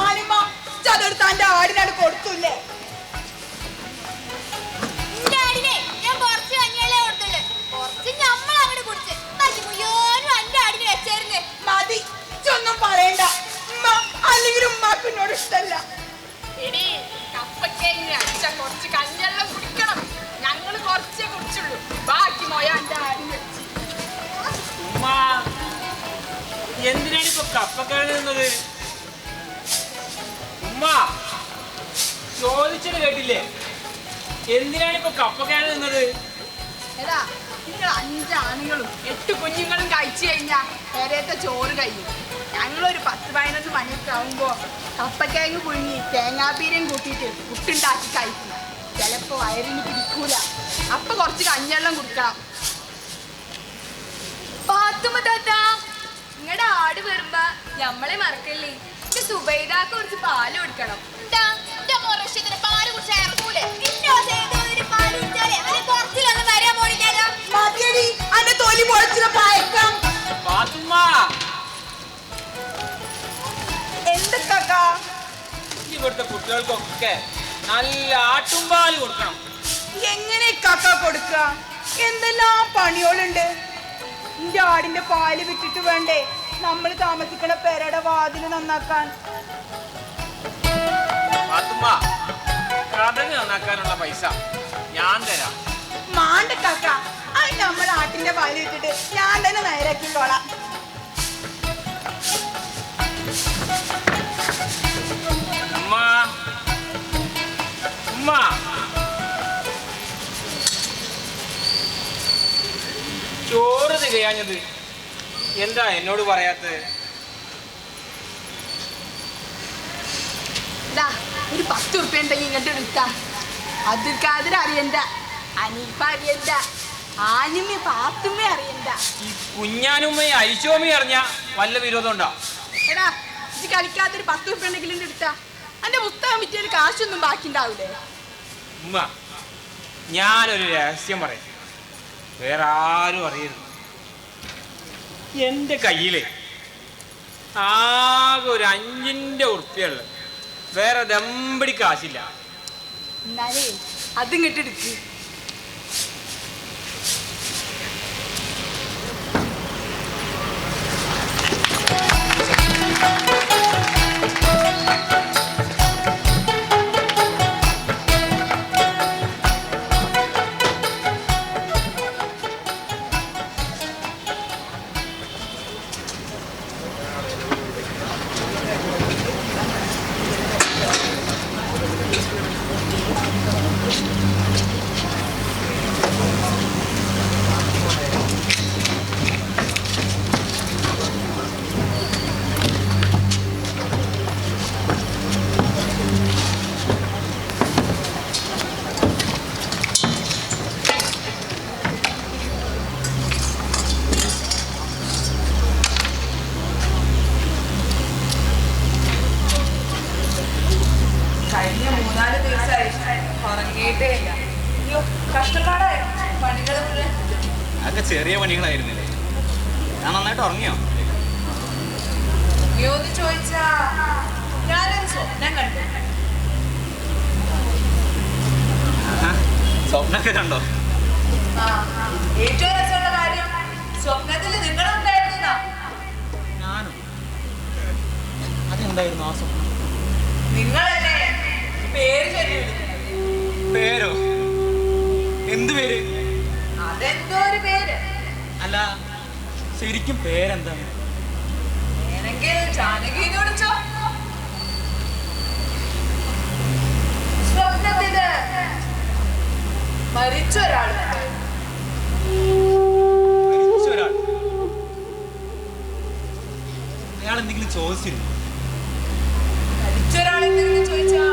ആനിമ ചതെടുത്ത് എന്റെ ആടിനാണ് കൊടുത്തൂല്ലേ? മതി, ഒന്നും പറയണ്ട. അല്ലെങ്കിൽ ഉമ്മാക്ക് എന്നോട് ഇഷ്ടല്ല. കുറച്ച് കഞ്ഞെല്ലാം കുടിക്കണം. ഞങ്ങള് കുറച്ചേ കുടിച്ചുള്ളൂ. ബാക്കി മൊയാന്റെ ആടിന് എന്തിനാണ് ഇപ്പൊ കപ്പക്കിഴങ്ങ് നിന്നത്? ഉമ്മ ചോദിച്ചത് കേട്ടില്ലേ? എന്തിനാണ് ഇപ്പൊ കപ്പക്കിഴങ്ങ് നിന്നത്? നിങ്ങൾ 5 ആണുങ്ങളും 8 കുഞ്ഞുങ്ങളും കഴിച്ചു കഴിഞ്ഞാൽ പെരേത്തെ ചോറ് കഴിയും. ഞങ്ങളൊരു 10-15 മണിയൊക്കെ ആകുമ്പോൾ കപ്പക്കിഴങ്ങ് പുഴുങ്ങി തേങ്ങാപ്പീരയും കൂട്ടിയിട്ട് പുട്ടുണ്ടാക്കി കഴിക്കും. ചിലപ്പോൾ വയറിന് പിടിക്കൂല. അപ്പൊ കുറച്ച് കഞ്ഞെള്ളം കുടിക്കണം. നിങ്ങളുടെ ആട് വരുമ്പോ നമ്മളെ മറക്കല്ലേ. സുബൈദാക്ക് കുറച്ച് പാല് കൊടുക്കണം. പാല് കുടിച്ചാൽ ഇറങ്ങൂലേ? എന്തൊക്കെ ഇവിടുത്തെ കുട്ടികൾക്കൊക്കെ നല്ല ആട്ടുംപാല് കൊടുക്കണം. എങ്ങനെ കക്ക കൊടുക്ക? എന്തെല്ലാം പണിയോളുണ്ട്. എന്റെ ആടിന്റെ പാല് വിട്ടിട്ട് വേണ്ടേ നമ്മൾ താമസിക്കണ പെരയുടെ വാതില് നന്നാക്കാൻ. കടല് നന്നാക്കാനുള്ള പൈസ ഞാൻ തരാം. മാണ്ട കക്ക, അത് നമ്മുടെ ആട്ടിന്റെ പാല് വിട്ടിട്ട് ഞാൻ തന്നെ നേരാക്കിക്കോളാം. ചോറ് തികയാഞ്ഞത് എന്താ എന്നോട് പറയാത്തത്? ഒരു 10 ഉറുപ്പ്യ ഉണ്ടെങ്കിൽ ഇങ്ങോട്ട് എടുക്ക. അബ്ദുൽ ഖാദർ അറിയണ്ട, അനീഫ അറിയണ്ട, ആനിമ പാത്തുമ്മ അറിയണ്ട. ഈ കുഞ്ഞാനുമ്മയും ഐശോമയും അറിഞ്ഞ വല്ല വിരോധം ഉണ്ടോ? എടാ ഇത് കളിക്കാത്തൊരു 10 ഉറുപ്പ്യ ഉണ്ടെങ്കിലും എടുത്താ എന്റെ പുസ്തകം വിറ്റാൽ കാശൊന്നും ബാക്കി ഉണ്ടാവൂലേ? ഉമ്മ, ഞാനൊരു രഹസ്യം പറയാം, വേറെ ആരും അറിയരുത്. എൻ്റെ കയ്യില് ആകെ ഒരു 5 ഉറുപ്പ്യുള്ളു, വേറെ ദമ്പടി കാശില്ല. എന്നാലേ അതിങ്ങോട്ട് എടുക്ക്. കഴിഞ്ഞ 3-4 ദിവസമായി ഉറങ്ങിയിട്ടേ ഇല്ല. അയ്യോ കഷ്ടപ്പാടായി പണികൾ മുഴുവൻ. അതൊക്കെ ചെറിയ പണികളായിരുന്നില്ലേ? ഞാൻ നന്നായിട്ട് ഉറങ്ങിയോ? എന്ന് ചോദിച്ചാ ഞാനൊരു സ്വപ്നം കണ്ടു. സ്വപ്നമൊക്കെ കണ്ടോ? ഏറ്റവും രസമുള്ള കാര്യം സ്വപ്നത്തിൽ നിങ്ങളുണ്ടായിരുന്ന. ഞാനോ? അതെന്തായിരുന്നു ആ സ്വപ്നം? നിങ്ങളല്ലേ പേര് ചൊല്ലി വിളിക്കുന്നത്. പേരോ? എന്ത് പേര്? അതെന്തോ ഒരു പേര്. അല്ല, ശരിക്കും പേരെന്താണ്? വേണമെങ്കിൽ ജാനകിന്ന് വിളിച്ചോ. സ്വപ്നത്തില് മരിച്ച ഒരാൾ. അയാൾ എന്തെങ്കിലും ചോദിച്ചിരുന്നു? മരിച്ചൊരാളെന്തെങ്കിലും ചോദിച്ചാ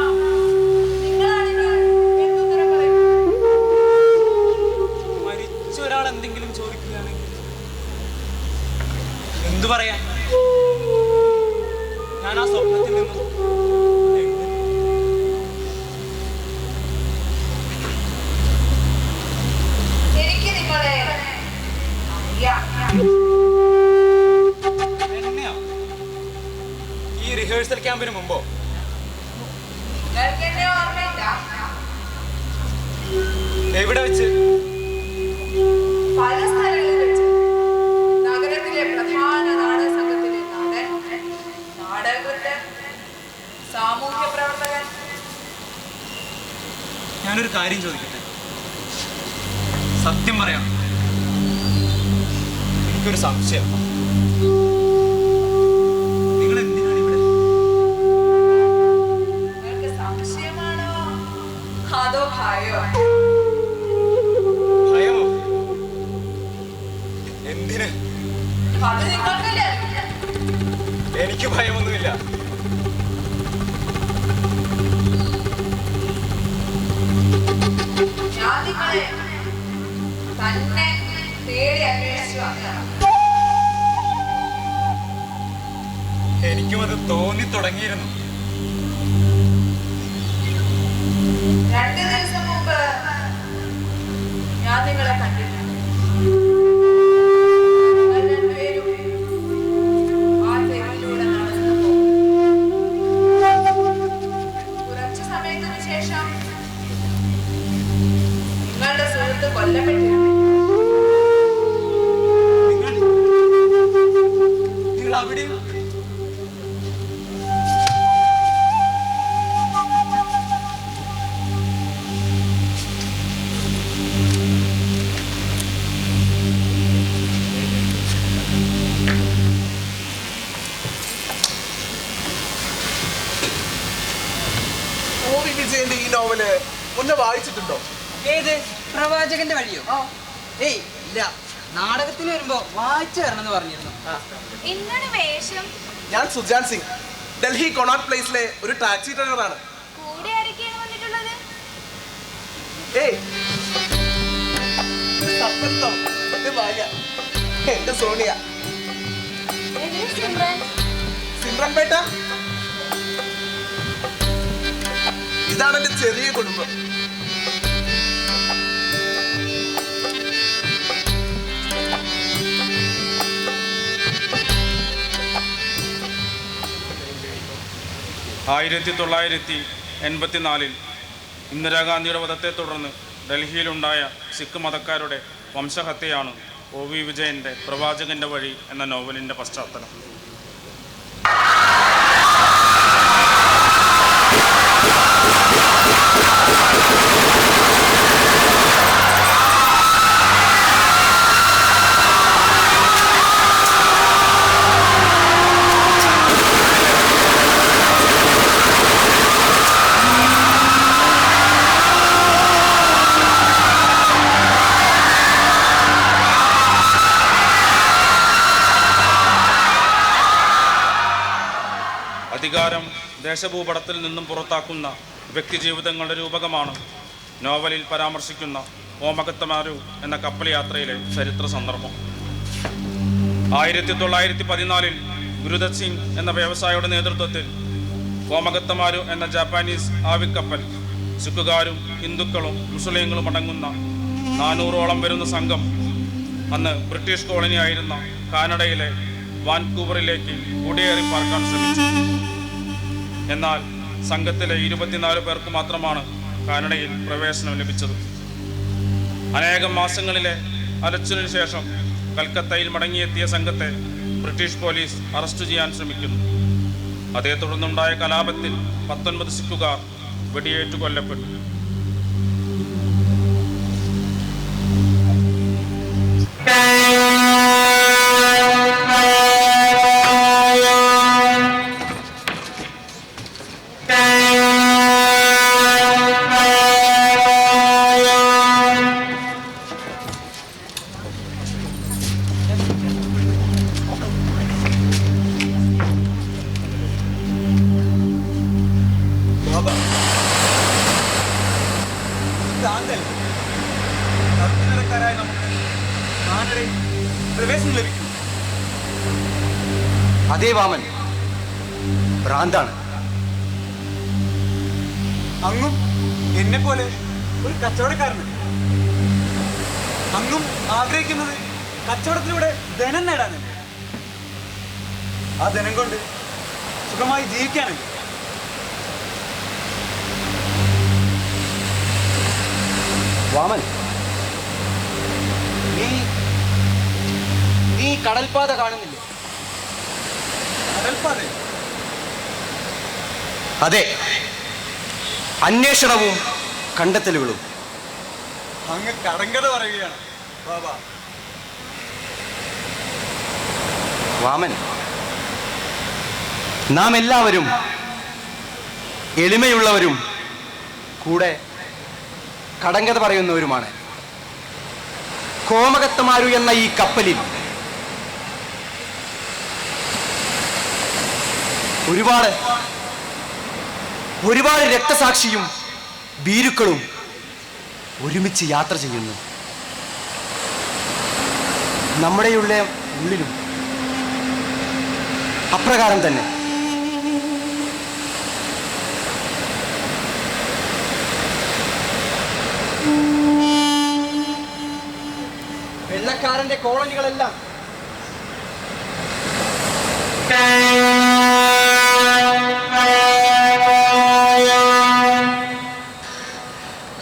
മരിച്ചൊരാൾ എന്തെങ്കിലും ചോദിക്കുകയാണെങ്കിൽ എന്തു പറയാ? ഞാൻ ആ സ്വപ്നത്തിൽ നിന്നും എനിക്ക് നിങ്ങളെ എന്നെയോ? ഈ റിഹേഴ്സൽ ക്യാമ്പിന് മുമ്പോ? നിങ്ങൾക്ക് എന്നെ ഓർമ്മയില്ല? എവിടെ വെച്ച്? പല സ്ഥലങ്ങളിൽ വെച്ച്. നഗരത്തിലെ പ്രധാന നാടക സംഘത്തിലെ നാടൻ, നാടകകൃത്ത്, സാമൂഹ്യ പ്രവർത്തകൻ. ഞാനൊരു കാര്യം ചോദിക്കട്ടെ? സത്യം പറയാം, എനിക്കൊരു സംശയം. നിങ്ങൾ എന്തിനാണ് ഇവിടെ? നിങ്ങൾക്ക് സംശയമാണോ അതോ ഭയോ? ഭയമോ? അന്നെ തേടി അന്വേഷിച്ചു വന്നതാണ്. എനിക്കും അത് തോന്നി തുടങ്ങിയിരുന്നു. 2 ദിവസം മുമ്പ് ഞാൻ നിങ്ങളെ കണ്ടിട്ടുണ്ട്. നിങ്ങൾ രണ്ടുപേരും ആ തെരുവിലൂടെ നടന്നു പോകും. കുറച്ചു സമയത്തിന് ശേഷം നിങ്ങളുടെ സുഹൃത്ത് കൊല്ലപ്പെട്ടിരുന്നു. നിങ്ങൾ അവിടെ വിജയന്റെ ഈ നോവല് ഒന്ന് വായിച്ചിട്ടുണ്ടോ? ഏത് പ്രവാചകന്റെ വഴിയോ? ഏയ് ഇല്ല, നാടകത്തിന് വരുമ്പോ വായിച്ചു തരണമെന്ന് പറഞ്ഞിരുന്നു. എന്താണ് വേഷം? ഞാൻ സുജാൻ സിംഗ്, ഡൽഹി കൊണാട്ട് പ്ലേസിലെ ഒരു ടാക്സി ഡ്രൈവറാണ്. കൂടെ ആരൊക്കെയാണ് വന്നിട്ടുള്ളത്? എന്റെ സോണിയ. സിമ്രൻ പേട്ട, ഇതാണ് എന്റെ ചെറിയ കുടുംബം. ആയിരത്തി 1984 ഇന്ദിരാഗാന്ധിയുടെ വധത്തെ തുടർന്ന് ഡൽഹിയിലുണ്ടായ സിഖ് മതക്കാരുടെ വംശഹത്യയാണ് OV വിജയൻ്റെ പ്രവാചകന്റെ വഴി എന്ന നോവലിൻ്റെ പശ്ചാത്തലം. അധികാരം ദേശഭൂപടത്തിൽ നിന്നും പുറത്താക്കുന്ന വ്യക്തിജീവിതങ്ങളുടെ രൂപകമാണ് നോവലിൽ പരാമർശിക്കുന്ന ഓമകത്തമാരു എന്ന കപ്പൽ യാത്രയിലെ ചരിത്ര സന്ദർഭം. 1914 ഗുരുദത്ത് സിംഗ് എന്ന വ്യവസായിയുടെ നേതൃത്വത്തിൽ ഓമകത്തമാരു എന്ന ജാപ്പാനീസ് ആവിക്കപ്പൽ സിഖുകാരും ഹിന്ദുക്കളും മുസ്ലിങ്ങളും അടങ്ങുന്ന 400ഓളം വരുന്ന സംഘം അന്ന് ബ്രിട്ടീഷ് കോളനിയായിരുന്ന കാനഡയിലെ വാൻകൂവറിലേക്ക് കുടിയേറി പാർക്കാൻ ശ്രമിച്ചു. എന്നാൽ സംഘത്തിലെ 24 പേർക്ക് മാത്രമാണ് കാനഡയിൽ പ്രവേശനം ലഭിച്ചത്. അനേകം മാസങ്ങളിലെ അലച്ചിലിനു ശേഷം കൽക്കത്തയിൽ മടങ്ങിയെത്തിയ സംഘത്തെ ബ്രിട്ടീഷ് പോലീസ് അറസ്റ്റ് ചെയ്യാൻ ശ്രമിക്കുന്നു. അതേ തുടർന്നുണ്ടായ കലാപത്തിൽ 19 സിഖുകാർ വെടിയേറ്റു കൊല്ലപ്പെട്ടു. അതേ വാമൻ, ഭ്രാന്താണ്. അങ്ങും എന്നെ പോലെ ഒരു കച്ചവടക്കാരന്. അങ്ങും ആഗ്രഹിക്കുന്നത് കച്ചവടത്തിലൂടെ ധനം നേടാനല്ലേ? ആ ധനം കൊണ്ട് സുഖമായി ജീവിക്കാനല്ലേ? വാമൻ, നീ കടൽപാത കാണുന്നില്ലേ? കടൽപാത? അതെ, അന്വേഷണവും കണ്ടെത്തലുകളും. അങ്ങ് കടങ്കഥ പറയുകയാണ് ബാബാ. വാമൻ, നാം എല്ലാവരും എളിമയുള്ളവരും കൂടെ കടങ്കഥ പറയുന്നവരുമാണ്. കോമകത്തമാരു എന്ന ഈ കപ്പലിൽ ഒരുപാട് രക്തസാക്ഷിയും ഭീരുക്കളും ഒരുമിച്ച് യാത്ര ചെയ്യുന്നു. നമ്മുടെ ഉള്ളിലും അപ്രകാരം തന്നെ. വെള്ളക്കാരന്റെ കോളനികളെല്ലാം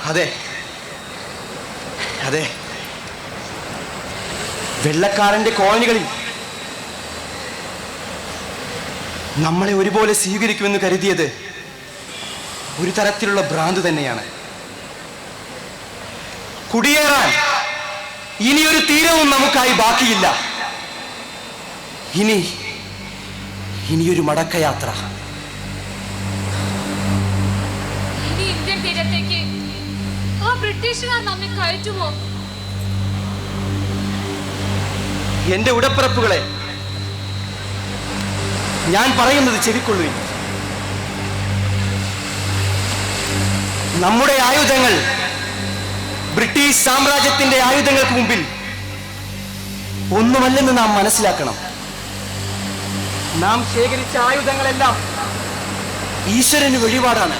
അതെ അതെ വെള്ളക്കാരന്റെ കോളനികളിൽ നമ്മളെ ഒരുപോലെ സ്വീകരിക്കുമെന്ന് കരുതിയത് ഒരു തരത്തിലുള്ള ഭ്രാന്ത് തന്നെയാണ്. കുടിയേറാൻ ഇനിയൊരു തീരവും നമുക്കായി ബാക്കിയില്ല. ഇനിയൊരു മടക്കയാത്ര. ഇനി ഇന്ത്യൻ തീരത്തേക്ക് ആ ബ്രിട്ടീഷുകാർ നമ്മെ കയറ്റുമോ? എന്റെ ഉടപ്പിറപ്പുകളെ, ഞാൻ പറയുന്നത് ചെവിക്കൊള്ളുവിൻ. നമ്മുടെ ആയുധങ്ങൾ ബ്രിട്ടീഷ് സാമ്രാജ്യത്തിന്റെ ആയുധങ്ങൾക്ക് മുമ്പിൽ ഒന്നുമല്ലെന്ന് നാം മനസ്സിലാക്കണം. നാം ശേഖരിച്ച ആയുധങ്ങളെല്ലാം ഈശ്വരന് വഴിപാടാണ്.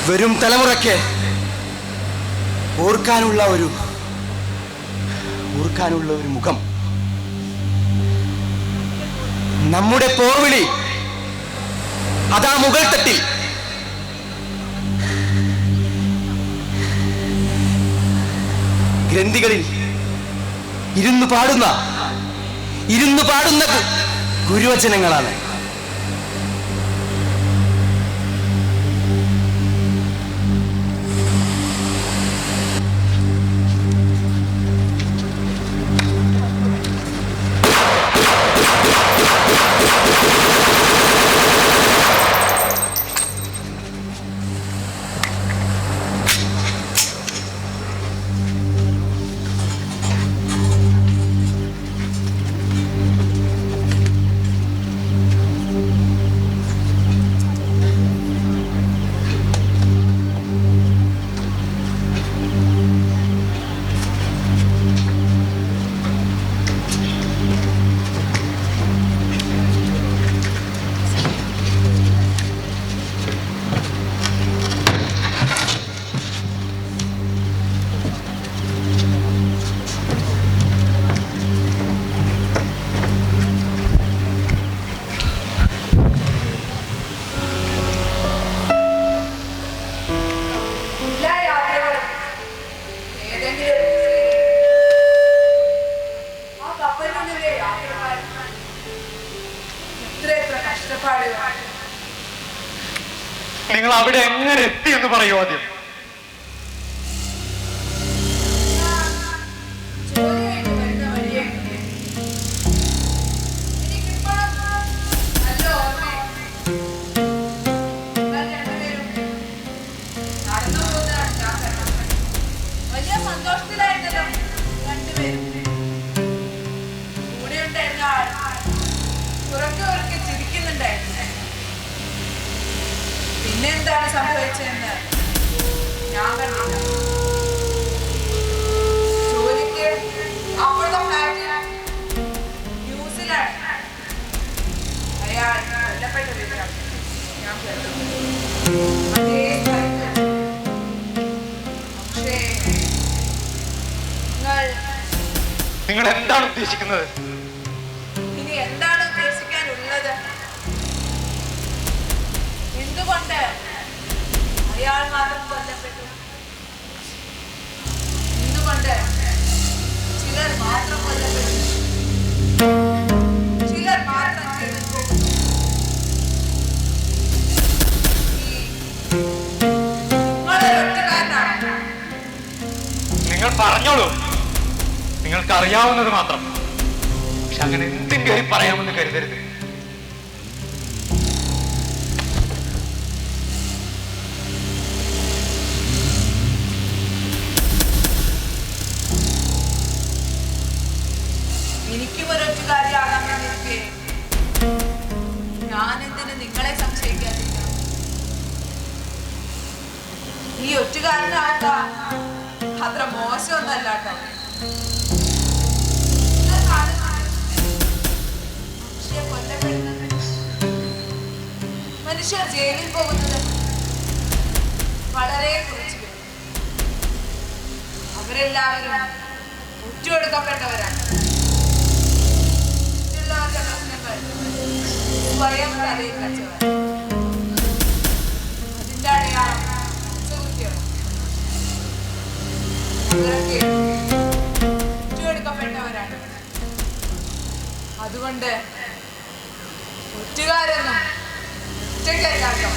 വരും തലമുറയ്ക്ക് ഓർക്കാനുള്ള ഒരു മുഖം. നമ്മുടെ പോർവിളി അതാ മുകൾ തട്ടിൽ. ഗ്രന്ഥികളിൽ ഇരുന്നു പാടുന്ന ഗുരുവചനങ്ങളാണ്. നിങ്ങൾ അവിടെ എങ്ങനെ എത്തി എന്ന് പറയൂ ആദ്യം. വലിയ സന്തോഷത്തിലായിരുന്നല്ലോ രണ്ടുപേരും. കൂടെ ഉണ്ടായിരുന്ന ആൾ ഉറക്കെ ചിരിക്കുന്നുണ്ടായിരുന്നു. പിന്നെ എന്താണ് സംഭവിച്ചതെന്ന് ഞാൻ കണ്ടില്ല. ജോലിക്ക് അപ്പോഴത്തെ ഫ്ലാറ്റിൽ ന്യൂസിലാണ് അയാൾ കൊല്ലപ്പെട്ട വിവരം ഞാൻ കേട്ടു. അതേ സ്ഥലത്ത്. പക്ഷേ നിങ്ങൾ എന്താണ് ഉദ്ദേശിക്കുന്നത്? ഇനി എന്താണ് ഉദ്ദേശിക്കാനുള്ളത്? എന്തുകൊണ്ട് അയാൾ മാത്രം കൊല്ലപ്പെട്ടു? എന്തുകൊണ്ട് ചിലർ മാത്രം കൊല്ലപ്പെട്ടു? ചിലർ മാത്രം ജീവൻ പോകുന്നു? നിങ്ങളൊറ്റക്കാരനാണ്. നിങ്ങൾ പറഞ്ഞോളൂ, നിങ്ങൾക്ക് അറിയാവുന്നത് മാത്രം. പക്ഷെ അങ്ങനെ എന്തും കയറി പറയാമെന്ന് കരുതരുത്. എനിക്കും ഒരൊറ്റുകാരിയാകാമെന്നിരിക്കെ ഞാനെന്തിന് നിങ്ങളെ സംശയിക്കാതിരിക്കണം? ഈ ഒറ്റുകാരനാവുക അത്ര മോശമൊന്നല്ല കേട്ടോ. മനുഷ്യർ ജയിലിൽ പോകുന്നത് വളരെ കുറച്ച് പേര്. അവരെല്ലാവരും ഒറ്റുകൊടുക്കപ്പെട്ടവരാണ്. മറ്റുള്ളവരുടെ പ്രശ്നങ്ങൾ സ്വയം തലയിൽ വെച്ചവർ. അതിന്റെ അടയാളം കുറ്റകൃത്യമാണ്. അവരൊക്കെ ഒറ്റുകൊടുക്കപ്പെട്ടവരാണ്. അതുകൊണ്ട് ഒറ്റുകാരൊന്നും ഒറ്റയ്ക്കല്ലാട്ടോ.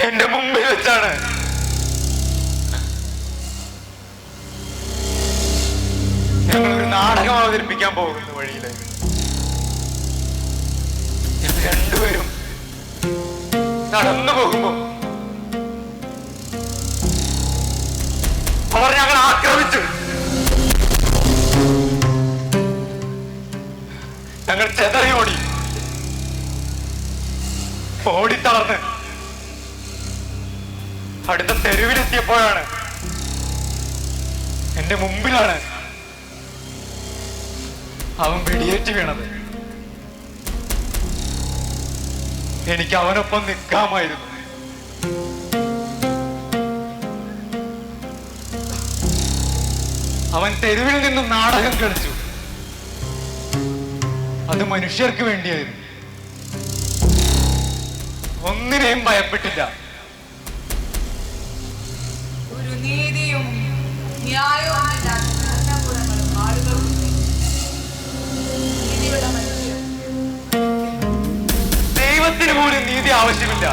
എന്റെ മുമ്പിൽ വെച്ചാണ് ഞങ്ങളൊരു നാടകം അവതരിപ്പിക്കാൻ പോകുന്ന വഴിയില് ഞങ്ങൾ രണ്ടുപേരും നടന്നു പോകുമ്പോ അവർ ഞങ്ങൾ ആക്രമിച്ചു. ഞങ്ങൾ ചെതറി ഓടിത്തളർന്ന് അടുത്ത തെരുവിലെത്തിയപ്പോഴാണ് എന്റെ മുമ്പിലാണ് അവൻ വെടിയേറ്റ് വീണത്. എനിക്ക് അവനൊപ്പം നിൽക്കാമായിരുന്നു. അവൻ തെരുവിൽ നിന്നും നാടകം കളിച്ചു. അത് മനുഷ്യർക്ക് വേണ്ടിയായിരുന്നു. ഒന്നിനെയും ഭയപ്പെട്ടില്ല. ഒരു നീതിയും ന്യായവും ദൈവത്തിന് പോലും നീതി ആവശ്യമില്ല.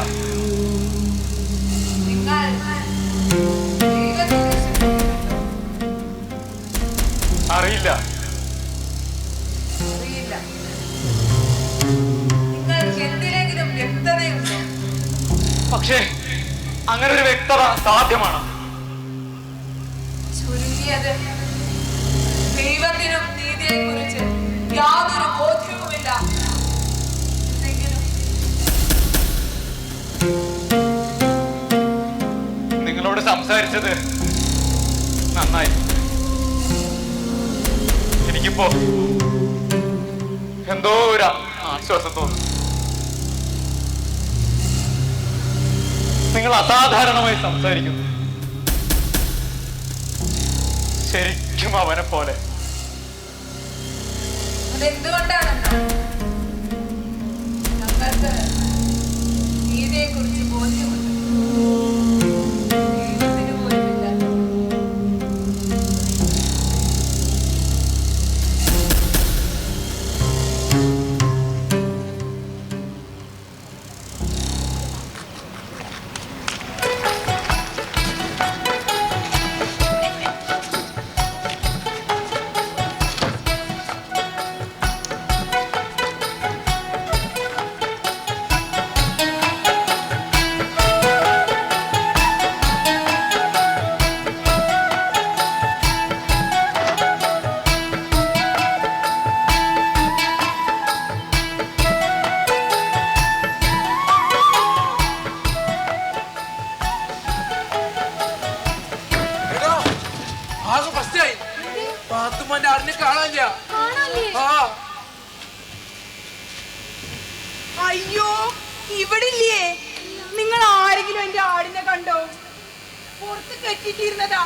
അറിയില്ല. നിങ്ങൾക്ക് എന്തിനെങ്കിലും വ്യക്തതയുണ്ടോ? പക്ഷേ അങ്ങനെ ഒരു വ്യക്തത സാധ്യമാണ്. ചുരുങ്ങിയത് ദൈവത്തിനും നീതിയെ കുറിച്ച് യാതൊരു ബോധ്യവുമില്ല. നിങ്ങളോട് സംസാരിച്ചത് നന്നായി. എനിക്കിപ്പോ എന്തോ ഒരു ആശ്വാസം തോന്നുന്നു. നിങ്ങൾ അസാധാരണമായി സംസാരിക്കുന്നു. ശരിക്കും അവനെ പോലെ. അതെന്തുകൊണ്ടാണെന്നോ ഞങ്ങൾക്ക് ഗീതയെ കുറിച്ച് ബോധ്യമുണ്ട്. ദൈവത്തിന് പോലുമില്ല. പാത്തുമ്മന്റെ ആടിനെ കാണാനില്ല. അയ്യോ ഇവിടില്ലേ? നിങ്ങൾ ആരെങ്കിലും എന്റെ ആടിനെ കണ്ടോ? പുറത്ത് കെട്ടിട്ടിരുന്നതാ.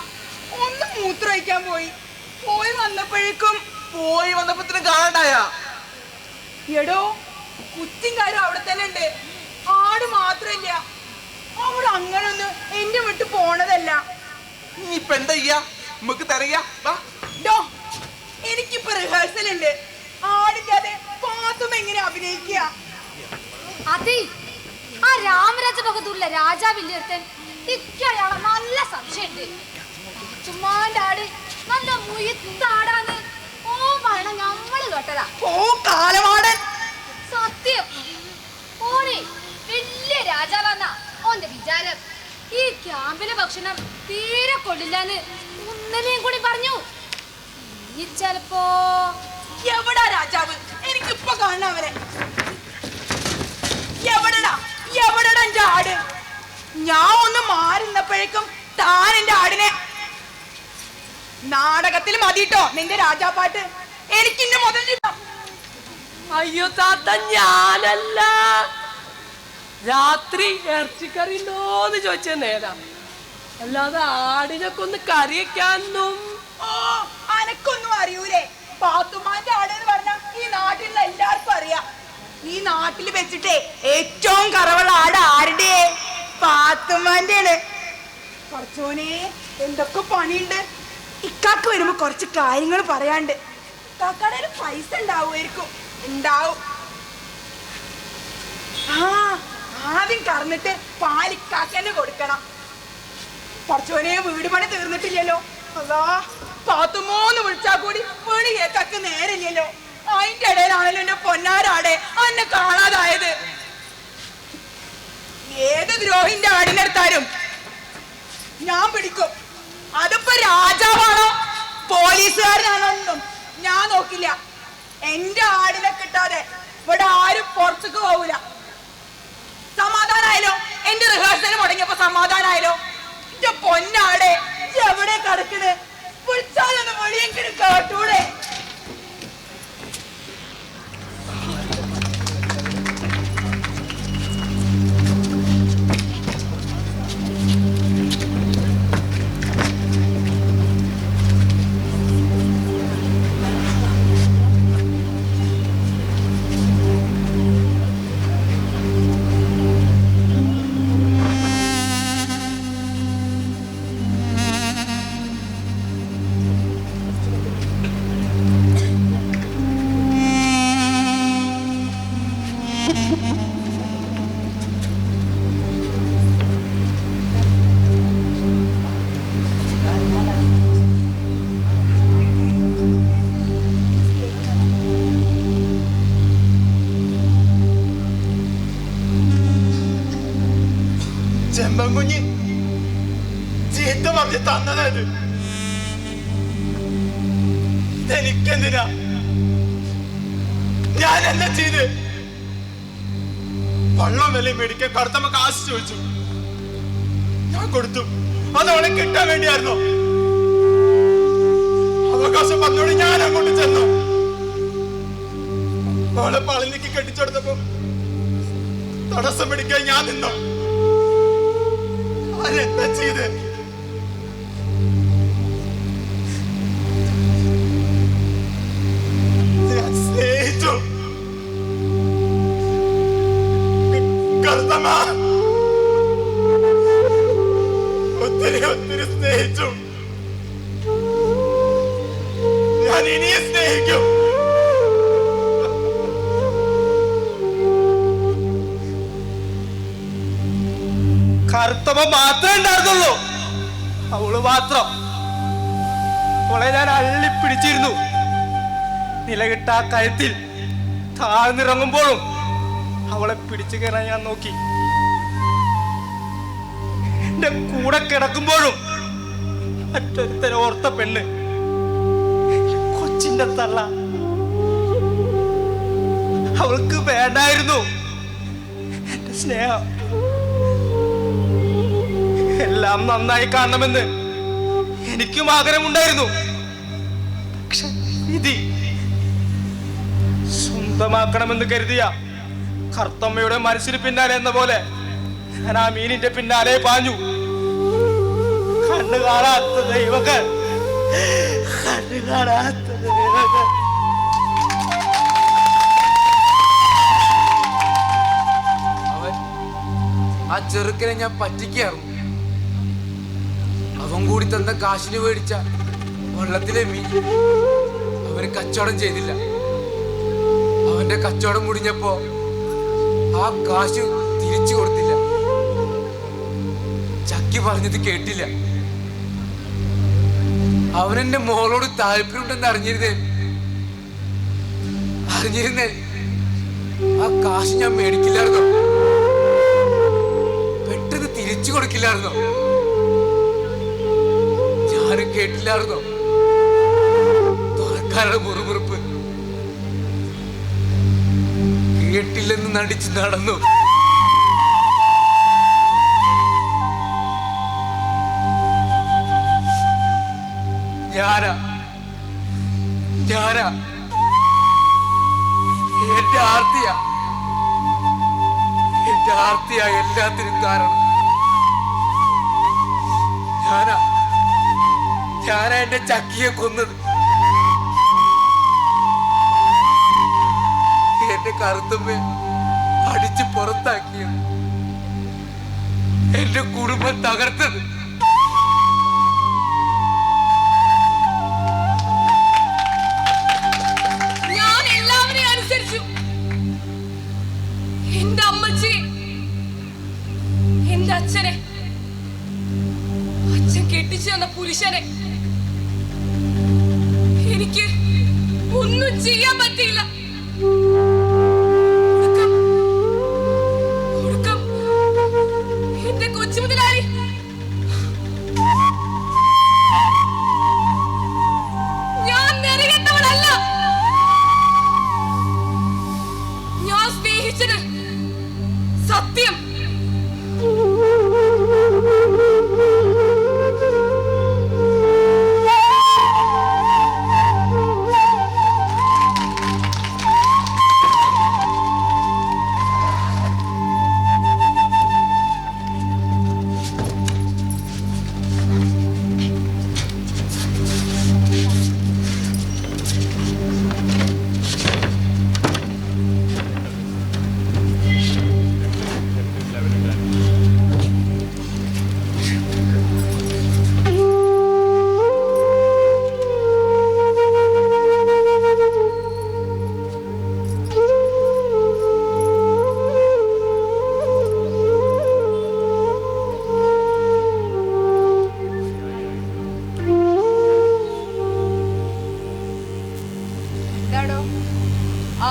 ഒന്ന് മൂത്രമൊഴിക്കാൻ പോയി വന്നപ്പോഴത്തിന് കാണണ്ടായ. എടോ കുറ്റിങ്കാരും അവിടെ തന്നെ ഉണ്ട്. ആട് മാത്രല്ല, അവൾ അങ്ങനെ ഒന്ന് എന്റെ വിട്ട് പോണതല്ല. ഇനിയിപ്പൊ എന്താ ചെയ്യാ? നമുക്ക് തരയ്യ. എനിക്കിപ്പോ റിഹേഴ്സൽ ഉണ്ട്. ആടില്ലാതെ പാത്തും എങ്ങനെ അഭിനയിക്കുക? അതെ, ആ രാമരാജ ഭഗത്തൂരിലെ രാജാവിന്റെ അടുത്തൻ ഇക്കയാളെ നല്ല സംശയമുണ്ട്. ചുമ്മാന്റെ ആട് നല്ല മുയത്താടാന്ന് ഓ പറയണ നമ്മള് കേട്ടതാ. ഓ കാലമാടൻ സത്യം. ഓനെ വലിയ രാജാവാന്നാ ഓന്റെ വിചാരം. ഈ ക്യാമ്പിലെ ഭക്ഷണം തീരെ കൊള്ളില്ലാന്ന് ഒന്നിനെയും കൂടി പറഞ്ഞു. ഇനി ചെലപ്പോ എവിടാ രാജാവ്? എനിക്കിപ്പൊ കാണണം അവരെ. എവിടെടാ എന്റെ ആട്? ഞാൻ ഒന്ന് മാറുന്നപ്പോഴേക്കും താൻ എന്റെ ആടിനെ. നാടകത്തിൽ മതിട്ടോ നിന്റെ രാജാപ്പാട്ട്. എനിക്കിന്റെ മുതൽ. അയ്യോ താത്ത, ഞാനല്ല. രാത്രി ഇറച്ചിക്കറി ഉണ്ടോന്ന് ചോദിച്ച നേരാ. അല്ലാതെ ആടിനൊക്കെ ഒന്ന് കറിയൊന്നും. ഓ അനക്കൊന്നും അറിയൂലേ? പാത്തുമാന്റെ ആടെന്ന് പറഞ്ഞാൽ ഈ നാട്ടിലുള്ള എല്ലാവർക്കും അറിയാം. ഈ നാട്ടിൽ വെച്ചിട്ടേ ഏറ്റവും കറവുള്ള ആട് ആരുടെ? പാത്തുമാന്റെ ആണ്. കുറച്ചോനെ എന്തൊക്കെ പണിയുണ്ട്. ഇക്കാക്ക് വരുമ്പോ കുറച്ച് കാര്യങ്ങൾ പറയാണ്ട്. കാക്കടയിൽ പൈസ ഉണ്ടാവുമായിരിക്കും. ഉണ്ടാവും. ആദ്യം കറന്നിട്ട് പാലിക്കാക്കന്നെ കൊടുക്കണം. കുറച്ചോനെ വീട് പണി തീർന്നിട്ടില്ലല്ലോ. അതാ പാത്തുമോന്ന് വിളിച്ചാൽ കൂടി വീട് കേക്കാക്ക് നേരില്ലല്ലോ. അതിന്റെ ഇടയിലാണല്ലോ എന്റെ പൊന്നാരാടെ അന്നെ കാണാതായത്. ഏത് ദ്രോഹിന്റെ ആടിനെടുത്താലും ഞാൻ പിടിക്കും. അതിപ്പോ രാജാവാണോ പോലീസുകാരനാണോന്നും ഞാൻ നോക്കില്ല. എന്റെ ആടിനെ കിട്ടാതെ ഇവിടെ ആരും പുറത്തേക്ക് പോകൂല. സമാധാനായാലോ? എന്റെ റിഹേഴ്സൽ മുടങ്ങിയപ്പോ സമാധാനായാലോ? എന്റെ പൊന്നാടെ എവിടെ കിടക്കണ്? വിളിച്ചാലൊന്ന് വിളിയെങ്കിലും കേട്ടൂടെ? ചെമ്പൻകുഞ്ഞ് ചീത്ത പറഞ്ഞ് തന്നതത്. ഇതെനിക്കെന്തിനാ? ഞാൻ എന്താ ചെയ്ത്? വള്ളം വില മേടിക്കാൻ കറുത്തമ്മ കാശ് ചോദിച്ചു. ഞാൻ കൊടുത്തു. അതവളെ കിട്ടാൻ വേണ്ടിയായിരുന്നോ? അവകാശം പറഞ്ഞോട് ഞാൻ അങ്ങോട്ട് ചെന്നു. അവളെ പളനിക്ക് കെട്ടിച്ചെടുത്തപ്പോ തടസ്സം പിടിക്കാൻ ഞാൻ നിന്നോ? അവരെന്താ ചെയ്ത്? ഞാൻ സ്നേഹിച്ചു. കറുത്തമ്മ ഒത്തിരി ഒത്തിരി സ്നേഹിച്ചു. ഞാൻ ഇനിയും സ്നേഹിക്കും. കറുത്തമ്മ മാത്രമേ ഉണ്ടായിരുന്നുള്ളൂ. അവള് മാത്രം. അവളെ ഞാൻ അള്ളിപ്പിടിച്ചിരുന്നു. നിലകിട്ടാ കയത്തിൽ താഴ്ന്നിറങ്ങുമ്പോഴും അവളെ പിടിച്ചു കയറാൻ ഞാൻ നോക്കി. എന്റെ കൂടെ കിടക്കുമ്പോഴും മറ്റൊരുത്തര ഓർത്ത പെണ്ണ്, കൊച്ചിന്റെ തള്ള. അവൾക്ക് വേണ്ടായിരുന്നു എന്റെ സ്നേഹം. എല്ലാം നന്നായി കാണണമെന്ന് എനിക്കും ആഗ്രഹമുണ്ടായിരുന്നു. പക്ഷെ വിധി സ്വന്തമാക്കണമെന്ന് കരുതിയ കറുത്തമ്മയുടെ മനസ്സിന് പിന്നാലെ എന്ന പോലെ ഞാൻ ആ മീനിന്റെ പിന്നാലെ പാഞ്ഞു. കണ്ണു കാണാത്ത ദൈവങ്ങൾ, കണ്ണു കാണാത്ത ദൈവങ്ങൾ. അവൻ ആ ചെറുക്കനെ ഞാൻ പറ്റിക്കായിരുന്നു. അവൻ കൂടി തന്ന കാശിന് മേടിച്ച വെള്ളത്തിലെ മീൻ അവന് കച്ചവടം ചെയ്തില്ല. അവന്റെ കച്ചവടം മുടിഞ്ഞപ്പോ ആ കാശ് തിരിച്ചു കൊടുത്തില്ല. ചക്കി പറഞ്ഞത് കേട്ടില്ല. അവനെന്റെ മോളോട് താല്പര്യമുണ്ടെന്ന് അറിഞ്ഞിരുന്നേ ആ കാശ് ഞാൻ മേടിക്കില്ലായിരുന്നോ? പെട്ടെന്ന് തിരിച്ചു കൊടുക്കില്ലായിരുന്നോ? ഞാനും കേട്ടില്ലായിരുന്നോ തുറക്കാരുടെ മുറുമുറുപ്പ്? കേട്ടില്ലെന്ന് നടിച്ച് നടന്നു. ഞാനാ എന്റെ ആർത്തിയാ എല്ലാത്തിനും കാരണം. ഞാനാ എന്റെ ചക്കിയെ കൊന്നത്. എന്റെ കറുത്തമ്മയെ അടിച്ച് പുറത്താക്കിയത്. എന്റെ കുടുംബം തകർത്തത്. ഞാൻ എല്ലാവരെയും അനുസരിച്ചു. എന്റെ അമ്മച്ചി, എന്റെ അച്ഛനെ, അച്ഛൻ കെട്ടിച്ചു തന്ന പുരുഷനെ എനിക്ക് ഒന്നും ചെയ്യാൻ പറ്റിയില്ല. എന്റെ കൊച്ചു മുതലാളി ഞാൻ നെറികെട്ടവളല്ല. ഞാൻ സ്നേഹിച്ചത് സത്യം.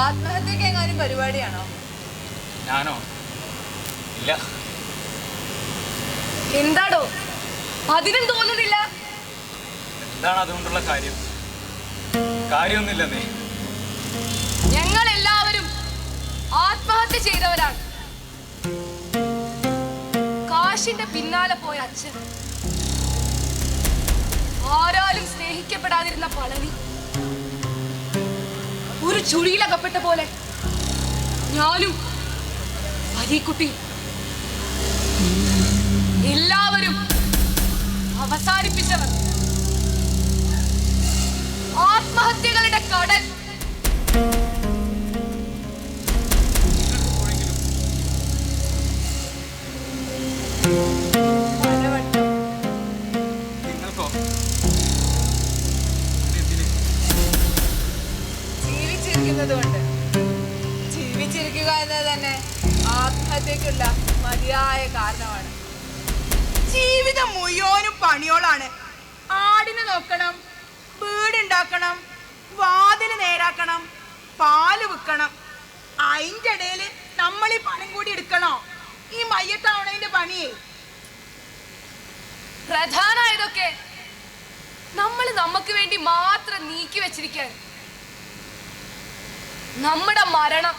ആത്മഹത്യക്ക് എങ്ങാനും പരിപാടിയാണോ? ഞാനോ? ഇല്ല. എന്താടോ അതിനും തോന്നുന്നില്ല? എന്താണ് അതുകൊണ്ടുള്ള കാര്യം? കാര്യമൊന്നുമില്ലെന്നേ. ഞങ്ങൾ എല്ലാവരും ആത്മഹത്യ ചെയ്തവരാണ്. കാശിന്റെ പിന്നാലെ പോയ അച്ഛൻ, ആരാലും സ്നേഹിക്കപ്പെടാതിരുന്ന പളനി, ഒരു ചുഴിയിലകപ്പെട്ട പോലെ ഞാനും പരീക്കുട്ടി എല്ലാവരും അവസാനിപ്പിച്ചവർ. ആത്മഹത്യകളുടെ കടൽ. നിങ്ങൾക്കോ? ജീവിച്ചിരിക്കുന്നത് കൊണ്ട്. ജീവിച്ചിരിക്കുക എന്നത് തന്നെ ആത്മഹത്യക്കുള്ള മതിയായ കാരണമാണ്. ജീവിതം മുഴുവനും പണിയോളാണ്. ആടിനെ നോക്കണം, വീടുണ്ടാക്കണം, വാതില് നേരാക്കണം, പാല് വിൽക്കണം. അതിൻ്റെ ഇടയിൽ നമ്മൾ ഈ പണം കൂടി എടുക്കണോ? ഈ മയ്യത്താവണതിന്റെ പണിയേ. പ്രധാനമായതൊക്കെ നമ്മൾ നമുക്ക് വേണ്ടി മാത്രം നീക്കി വെച്ചിരിക്കാൻ. നമ്മുടെ മരണം,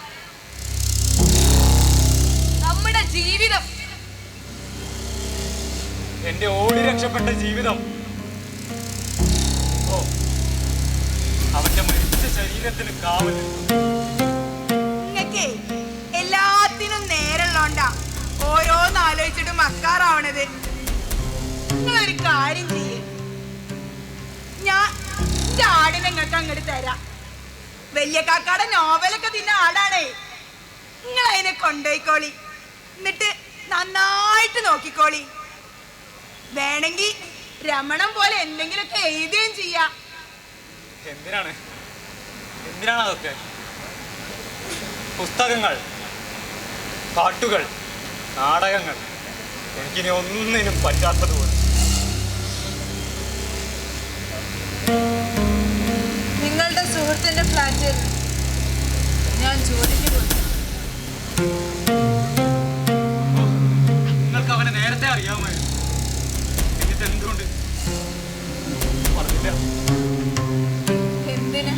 നമ്മുടെ ജീവിതം, എന്റെ ഓടി രക്ഷപ്പെട്ട ജീവിതം. ഓ, അവന്റെ മരിച്ച ശരീരത്തിന് കാവൽ. നിങ്ങക്കേ എല്ലാത്തിനും നേരമുള്ളോണ്ടാ ഓരോന്ന് ആലോചിച്ചിട്ട് മക്കാറാവണത്. നിങ്ങളൊരു കാര്യം ചെയ്യേ, ഞാൻ എന്റെ ആടിനെ നിങ്ങൾക്ക് അങ്ങോട്ട് തരാം. വലിയ കാക്കാടെ നോവലൊക്കെ തിന്ന ആടാണേ. നിങ്ങൾ അതിനെ കൊണ്ടുപോയിക്കോളി, എന്നിട്ട് നന്നായിട്ട് നോക്കിക്കോളി. വേണമെങ്കിൽ രമണം പോലെ എന്തെങ്കിലുമൊക്കെ എഴുതുകയും ചെയ്യാം. എന്തിനാണ് അതൊക്കെ? പുസ്തകങ്ങൾ, പാട്ടുകൾ, നാടകങ്ങൾ, എനിക്കിനി ഒന്നിനും പറ്റാത്തതുപോലെ. നിങ്ങളുടെ സുഹൃത്തിന്റെ ഫ്ലാറ്റിൽ ഞാൻ ജോലിക്ക് പോയി. നിങ്ങൾക്ക് അവനെ നേരത്തെ അറിയാമായിരുന്നു. എന്നിട്ട് എന്തുകൊണ്ട് പറഞ്ഞില്ല? എന്തിന്?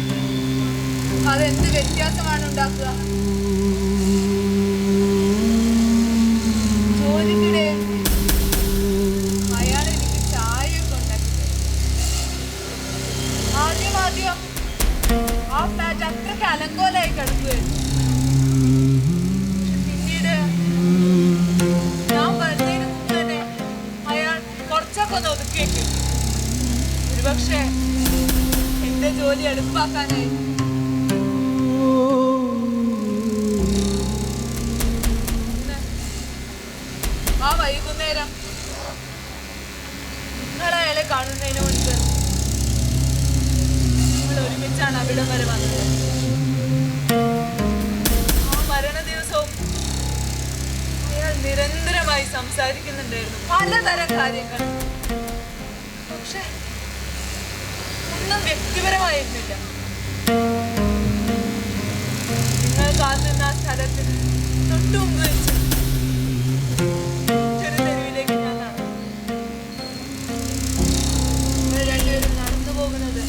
അതെന്ത് വ്യത്യാസമാണ് ഉണ്ടാക്കുക? ജോലിക്കിടെ അയാൾ എനിക്ക് ചായയൊക്കെ ഉണ്ടാക്കി തരും. ആദ്യം ആ ഫ്ലാറ്റ് അത്രയ്ക്ക് അലങ്കോലായി കിടക്കുകയായിരുന്നു. പിന്നീട് ഞാൻ വരുന്നതിന് മുമ്പ് തന്നെ അയാൾ കുറച്ചൊക്കെ ഒന്ന് ഒതുക്കി വെക്കും. ഒരുപക്ഷെ എന്റെ ജോലി എളുപ്പാക്കാനായി. ആ വൈകുന്നേരം നിങ്ങളയാളെ കാണുന്നതിന് മുൻപ് നമ്മൾ ഒരുമിച്ചാണ് അവിടം വരെ വന്നത്. ആ മരണ ദിവസവും അയാൾ നിരന്തരമായി സംസാരിക്കുന്നുണ്ടായിരുന്നു, പലതരം കാര്യങ്ങൾ. പക്ഷെ ഒന്നും വ്യക്തിപരമായിരുന്നില്ല. നിങ്ങൾ കാത്തുന്ന ആ സ്ഥലത്തിന് തൊട്ടു മുമ്പ് വെച്ച് തെരുവിലേക്ക് ഞാൻ നടന്നു. നിങ്ങൾ രണ്ടുപേരും നടന്നു പോകുന്നത്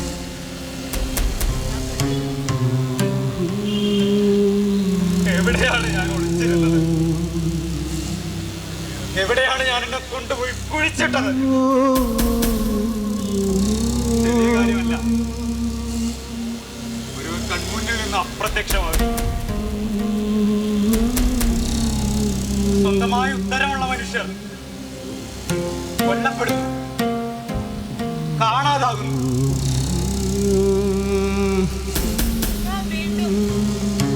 എവിടെയാണ് ഞാൻ ഒളിച്ചിരുന്നത്? എവിടെയാണ് ഞാൻ എന്നെ കൊണ്ടുപോയി കുഴിച്ചിട്ടത്? ചെറിയ കാര്യമല്ല, ഒരു കൺമുന്നിൽ നിന്ന് അപ്രത്യക്ഷമാകും. സ്വന്തമായ ഉത്തരമുള്ള മനുഷ്യർ കൊല്ലപ്പെടുന്നു, കാണാതാകുന്നു. ഞാൻ വീണ്ടും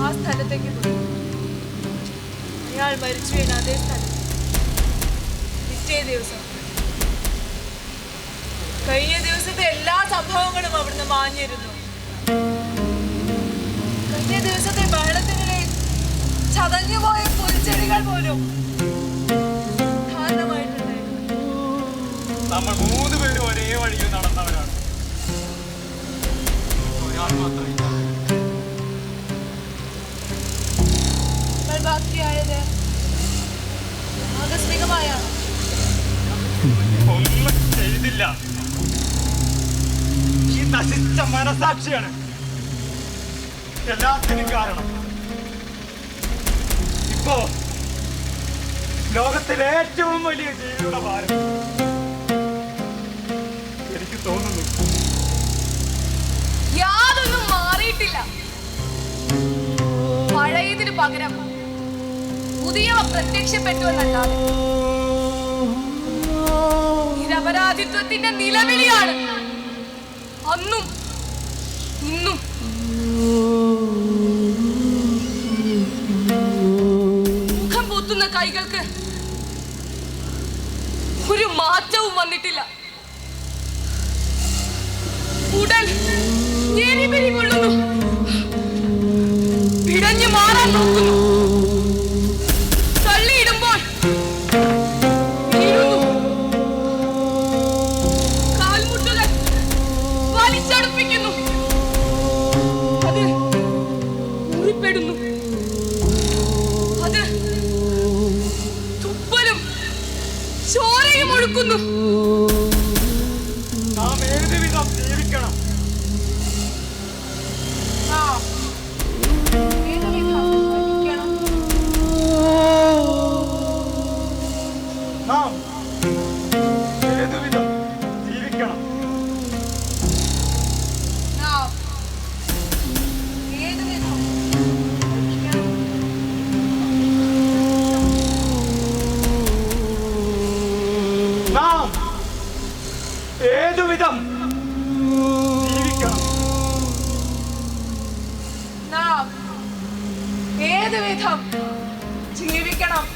ആ സ്ഥലത്തേക്ക് പോയി. അയാൾ മരിച്ചു വീണ അതേ സ്ഥലത്ത് പിറ്റേ ദിവസം. കഴിഞ്ഞ ദിവസത്തെ എല്ലാ സംഭവങ്ങളും അവിടുന്ന് മാഞ്ഞിരുന്നു. കഴിഞ്ഞ ദിവസത്തെ ബഹളത്തിനിടയിൽ ചതഞ്ഞുപോയ പുൽച്ചെടികൾ പോലും കാരണമായിട്ടുണ്ടായിരുന്നു. നമ്മൾ 3 പേരും ഒരേ വഴിയിൽ നടന്നവരാണ്. ഒരാൾ മാത്രമേ ബാക്കിയായത് ആകസ്മികമായാണ്. ഒന്നും ചെയ്തില്ല. ഈ നശിച്ച മനസാക്ഷിയാണ് എല്ലാത്തിനും കാരണം. ഇപ്പോ ലോകത്തിലെ ഏറ്റവും വലിയ ജീവിയുടെ ഭാരം എനിക്ക് തോന്നുന്നു. യാതൊന്നും മാറിയിട്ടില്ല. പഴയത് പോയതിനു പകരം പുതിയവ പ്രത്യക്ഷപ്പെട്ടു എന്നല്ലാതെ നിരപരാധിത്വത്തിന്റെ നിലവിളിയാണ് അന്നും ഇന്നും. മുഖം പൊത്തുന്ന കൈകൾക്ക് ഒരു മാറ്റവും വന്നിട്ടില്ല. ഉടൻ എരിപിരി കൊള്ളുന്നു, പിടഞ്ഞു മാറാൻ നോക്കുന്നു, തള്ളിയിടുമ്പോൾ വീഴുന്നു, കാൽമുട്ടുകൾ വലിച്ചടുപ്പിക്കുന്നു, അത് മുറിപ്പെടുന്നു, അത് തുപ്പലും ചോരയും ഒഴുക്കുന്നു. നാം ഏത് വിധം ജീവിക്കണം? നാം ഏതുവിധം ജീവിക്കണം? നാം ഏതുവിധം ജീവിക്കണം? നാം ഏത് വിധം ജീവിക്കണം?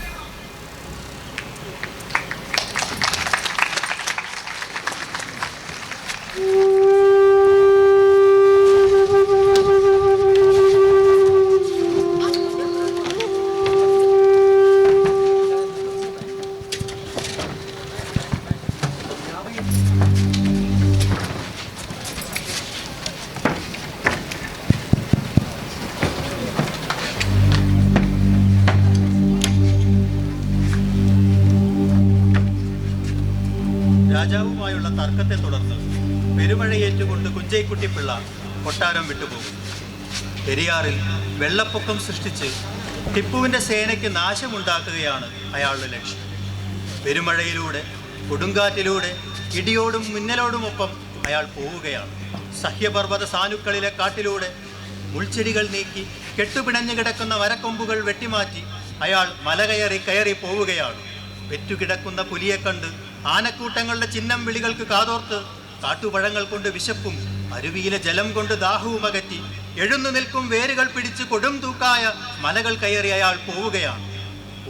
രാജാവുമായുള്ള തർക്കത്തെ തുടർന്ന് പെരുമഴയേറ്റുകൊണ്ട് കുഞ്ചൈക്കുട്ടിപ്പിള്ള കൊട്ടാരം വിട്ടുപോകും. പെരിയാറിൽ വെള്ളപ്പൊക്കം സൃഷ്ടിച്ച് ടിപ്പുവിൻ്റെ സേനയ്ക്ക് നാശമുണ്ടാക്കുകയാണ് അയാളുടെ ലക്ഷ്യം. പെരുമഴയിലൂടെ, കൊടുങ്കാറ്റിലൂടെ, ഇടിയോടും മിന്നലോടുമൊപ്പം അയാൾ പോവുകയാണ്. സഹ്യപർവ്വത സാനുക്കളിലെ കാട്ടിലൂടെ മുൾച്ചെടികൾ നീക്കി കെട്ടുപിണഞ്ഞു കിടക്കുന്ന മരക്കൊമ്പുകൾ വെട്ടിമാറ്റി അയാൾ മല കയറി പോവുകയാണ്. പെറ്റുകിടക്കുന്ന പുലിയെ കണ്ട് ആനക്കൂട്ടങ്ങളുടെ ചിഹ്നം വിളികൾക്ക് കാതോർത്ത് കാട്ടുപഴങ്ങൾ കൊണ്ട് വിശപ്പും അരുവിയിലെ ജലം കൊണ്ട് ദാഹവും അകറ്റി എഴുന്നു നിൽക്കും വേരുകൾ പിടിച്ച് കൊടും തൂക്കായ മലകൾ കയറി അയാൾ പോവുകയാണ്.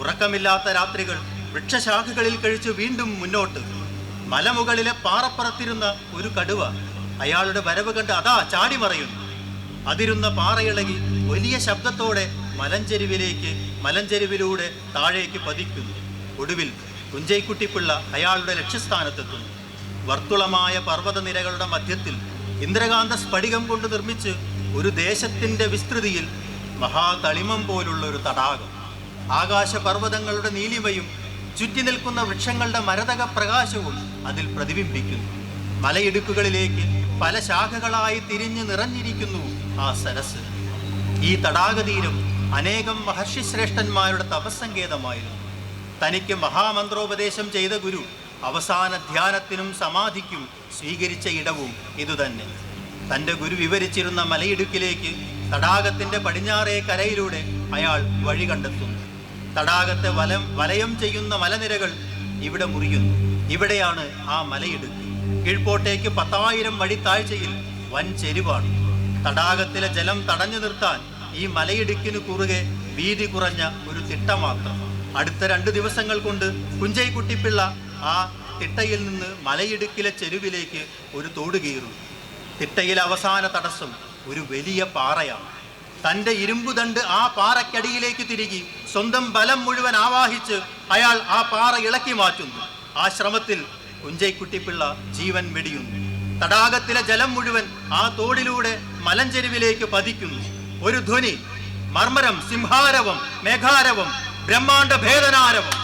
ഉറക്കമില്ലാത്ത രാത്രികൾ വൃക്ഷശാഖകളിൽ കഴിച്ച് വീണ്ടും മുന്നോട്ട്. മലമുകളിലെ പാറപ്പുറത്തിരുന്ന ഒരു കടുവ അയാളുടെ വരവ് കണ്ട് അതാ ചാടിമറയുന്നു. അതിരുന്ന പാറയിളകി വലിയ ശബ്ദത്തോടെ മലഞ്ചെരുവിലൂടെ താഴേക്ക് പതിക്കുന്നു. ഒടുവിൽ കുഞ്ചൈക്കുട്ടിപ്പിള്ള അയാളുടെ ലക്ഷ്യസ്ഥാനത്തെത്തുന്നു. വർത്തുളമായ പർവ്വതനിരകളുടെ മധ്യത്തിൽ ഇന്ദ്രകാന്ത സ്ഫടികം കൊണ്ട് നിർമ്മിച്ച് ഒരു ദേശത്തിൻ്റെ വിസ്തൃതിയിൽ മഹാതളിമം പോലുള്ള ഒരു തടാകം. ആകാശപർവ്വതങ്ങളുടെ നീലിമയും ചുറ്റി നിൽക്കുന്ന വൃക്ഷങ്ങളുടെ മരതക പ്രകാശവും അതിൽ പ്രതിബിംബിക്കുന്നു. മലയിടുക്കുകളിലേക്ക് പല ശാഖകളായി തിരിഞ്ഞ് നിറഞ്ഞിരിക്കുന്നു ആ സരസ്. ഈ തടാകതീരം അനേകം മഹർഷിശ്രേഷ്ഠന്മാരുടെ തപസ്സങ്കേതമായിരുന്നു. തനിക്ക് മഹാമന്ത്രോപദേശം ചെയ്ത ഗുരു അവസാന ധ്യാനത്തിനും സമാധിക്കും സ്വീകരിച്ച ഇടവും ഇതുതന്നെ. തൻ്റെ ഗുരു വിവരിച്ചിരുന്ന മലയിടുക്കിലേക്ക് തടാകത്തിൻ്റെ പടിഞ്ഞാറേ കരയിലൂടെ അയാൾ വഴി കണ്ടെത്തുന്നു. തടാകത്തെ വലയം ചെയ്യുന്ന മലനിരകൾ ഇവിടെ മുറിയുന്നു. ഇവിടെയാണ് ആ മലയിടുക്ക്. കീഴ്പോട്ടേക്ക് 10,000 വഴി താഴ്ചയിൽ വൻ ചെരിവാണ്. തടാകത്തിലെ ജലം തടഞ്ഞു നിർത്താൻ ഈ മലയിടുക്കിനു കുറുകെ വീതി കുറഞ്ഞ ഒരു തിട്ട മാത്രം. അടുത്ത 2 ദിവസങ്ങൾ കൊണ്ട് കുഞ്ചൈക്കുട്ടിപ്പിള്ള ആ തിട്ടയിൽ നിന്ന് മലയിടുക്കിലെ ചെരുവിലേക്ക് ഒരു തോട് കീറും. തിട്ടയിലെ അവസാന തടസ്സം ഒരു വലിയ പാറയാണ്. തൻ്റെ ഇരുമ്പുദണ്ട് ആ പാറയ്ക്കടിയിലേക്ക് തിരികി സ്വന്തം ബലം മുഴുവൻ ആവാഹിച്ച് അയാൾ ആ പാറ ഇളക്കി മാറ്റുന്നു. ആ ശ്രമത്തിൽ കുഞ്ചൈക്കുട്ടിപ്പിള്ള ജീവൻ വെടിയുന്നു. തടാകത്തിലെ ജലം മുഴുവൻ ആ തോടിലൂടെ മലഞ്ചെരുവിലേക്ക് പതിക്കുന്നു. ഒരു ധ്വനി, മർമ്മരം, സിംഹാരവം, മേഘാരവം, ബ്രഹ്മാണ്ഡ ഭേദനാരവം.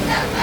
Thank you.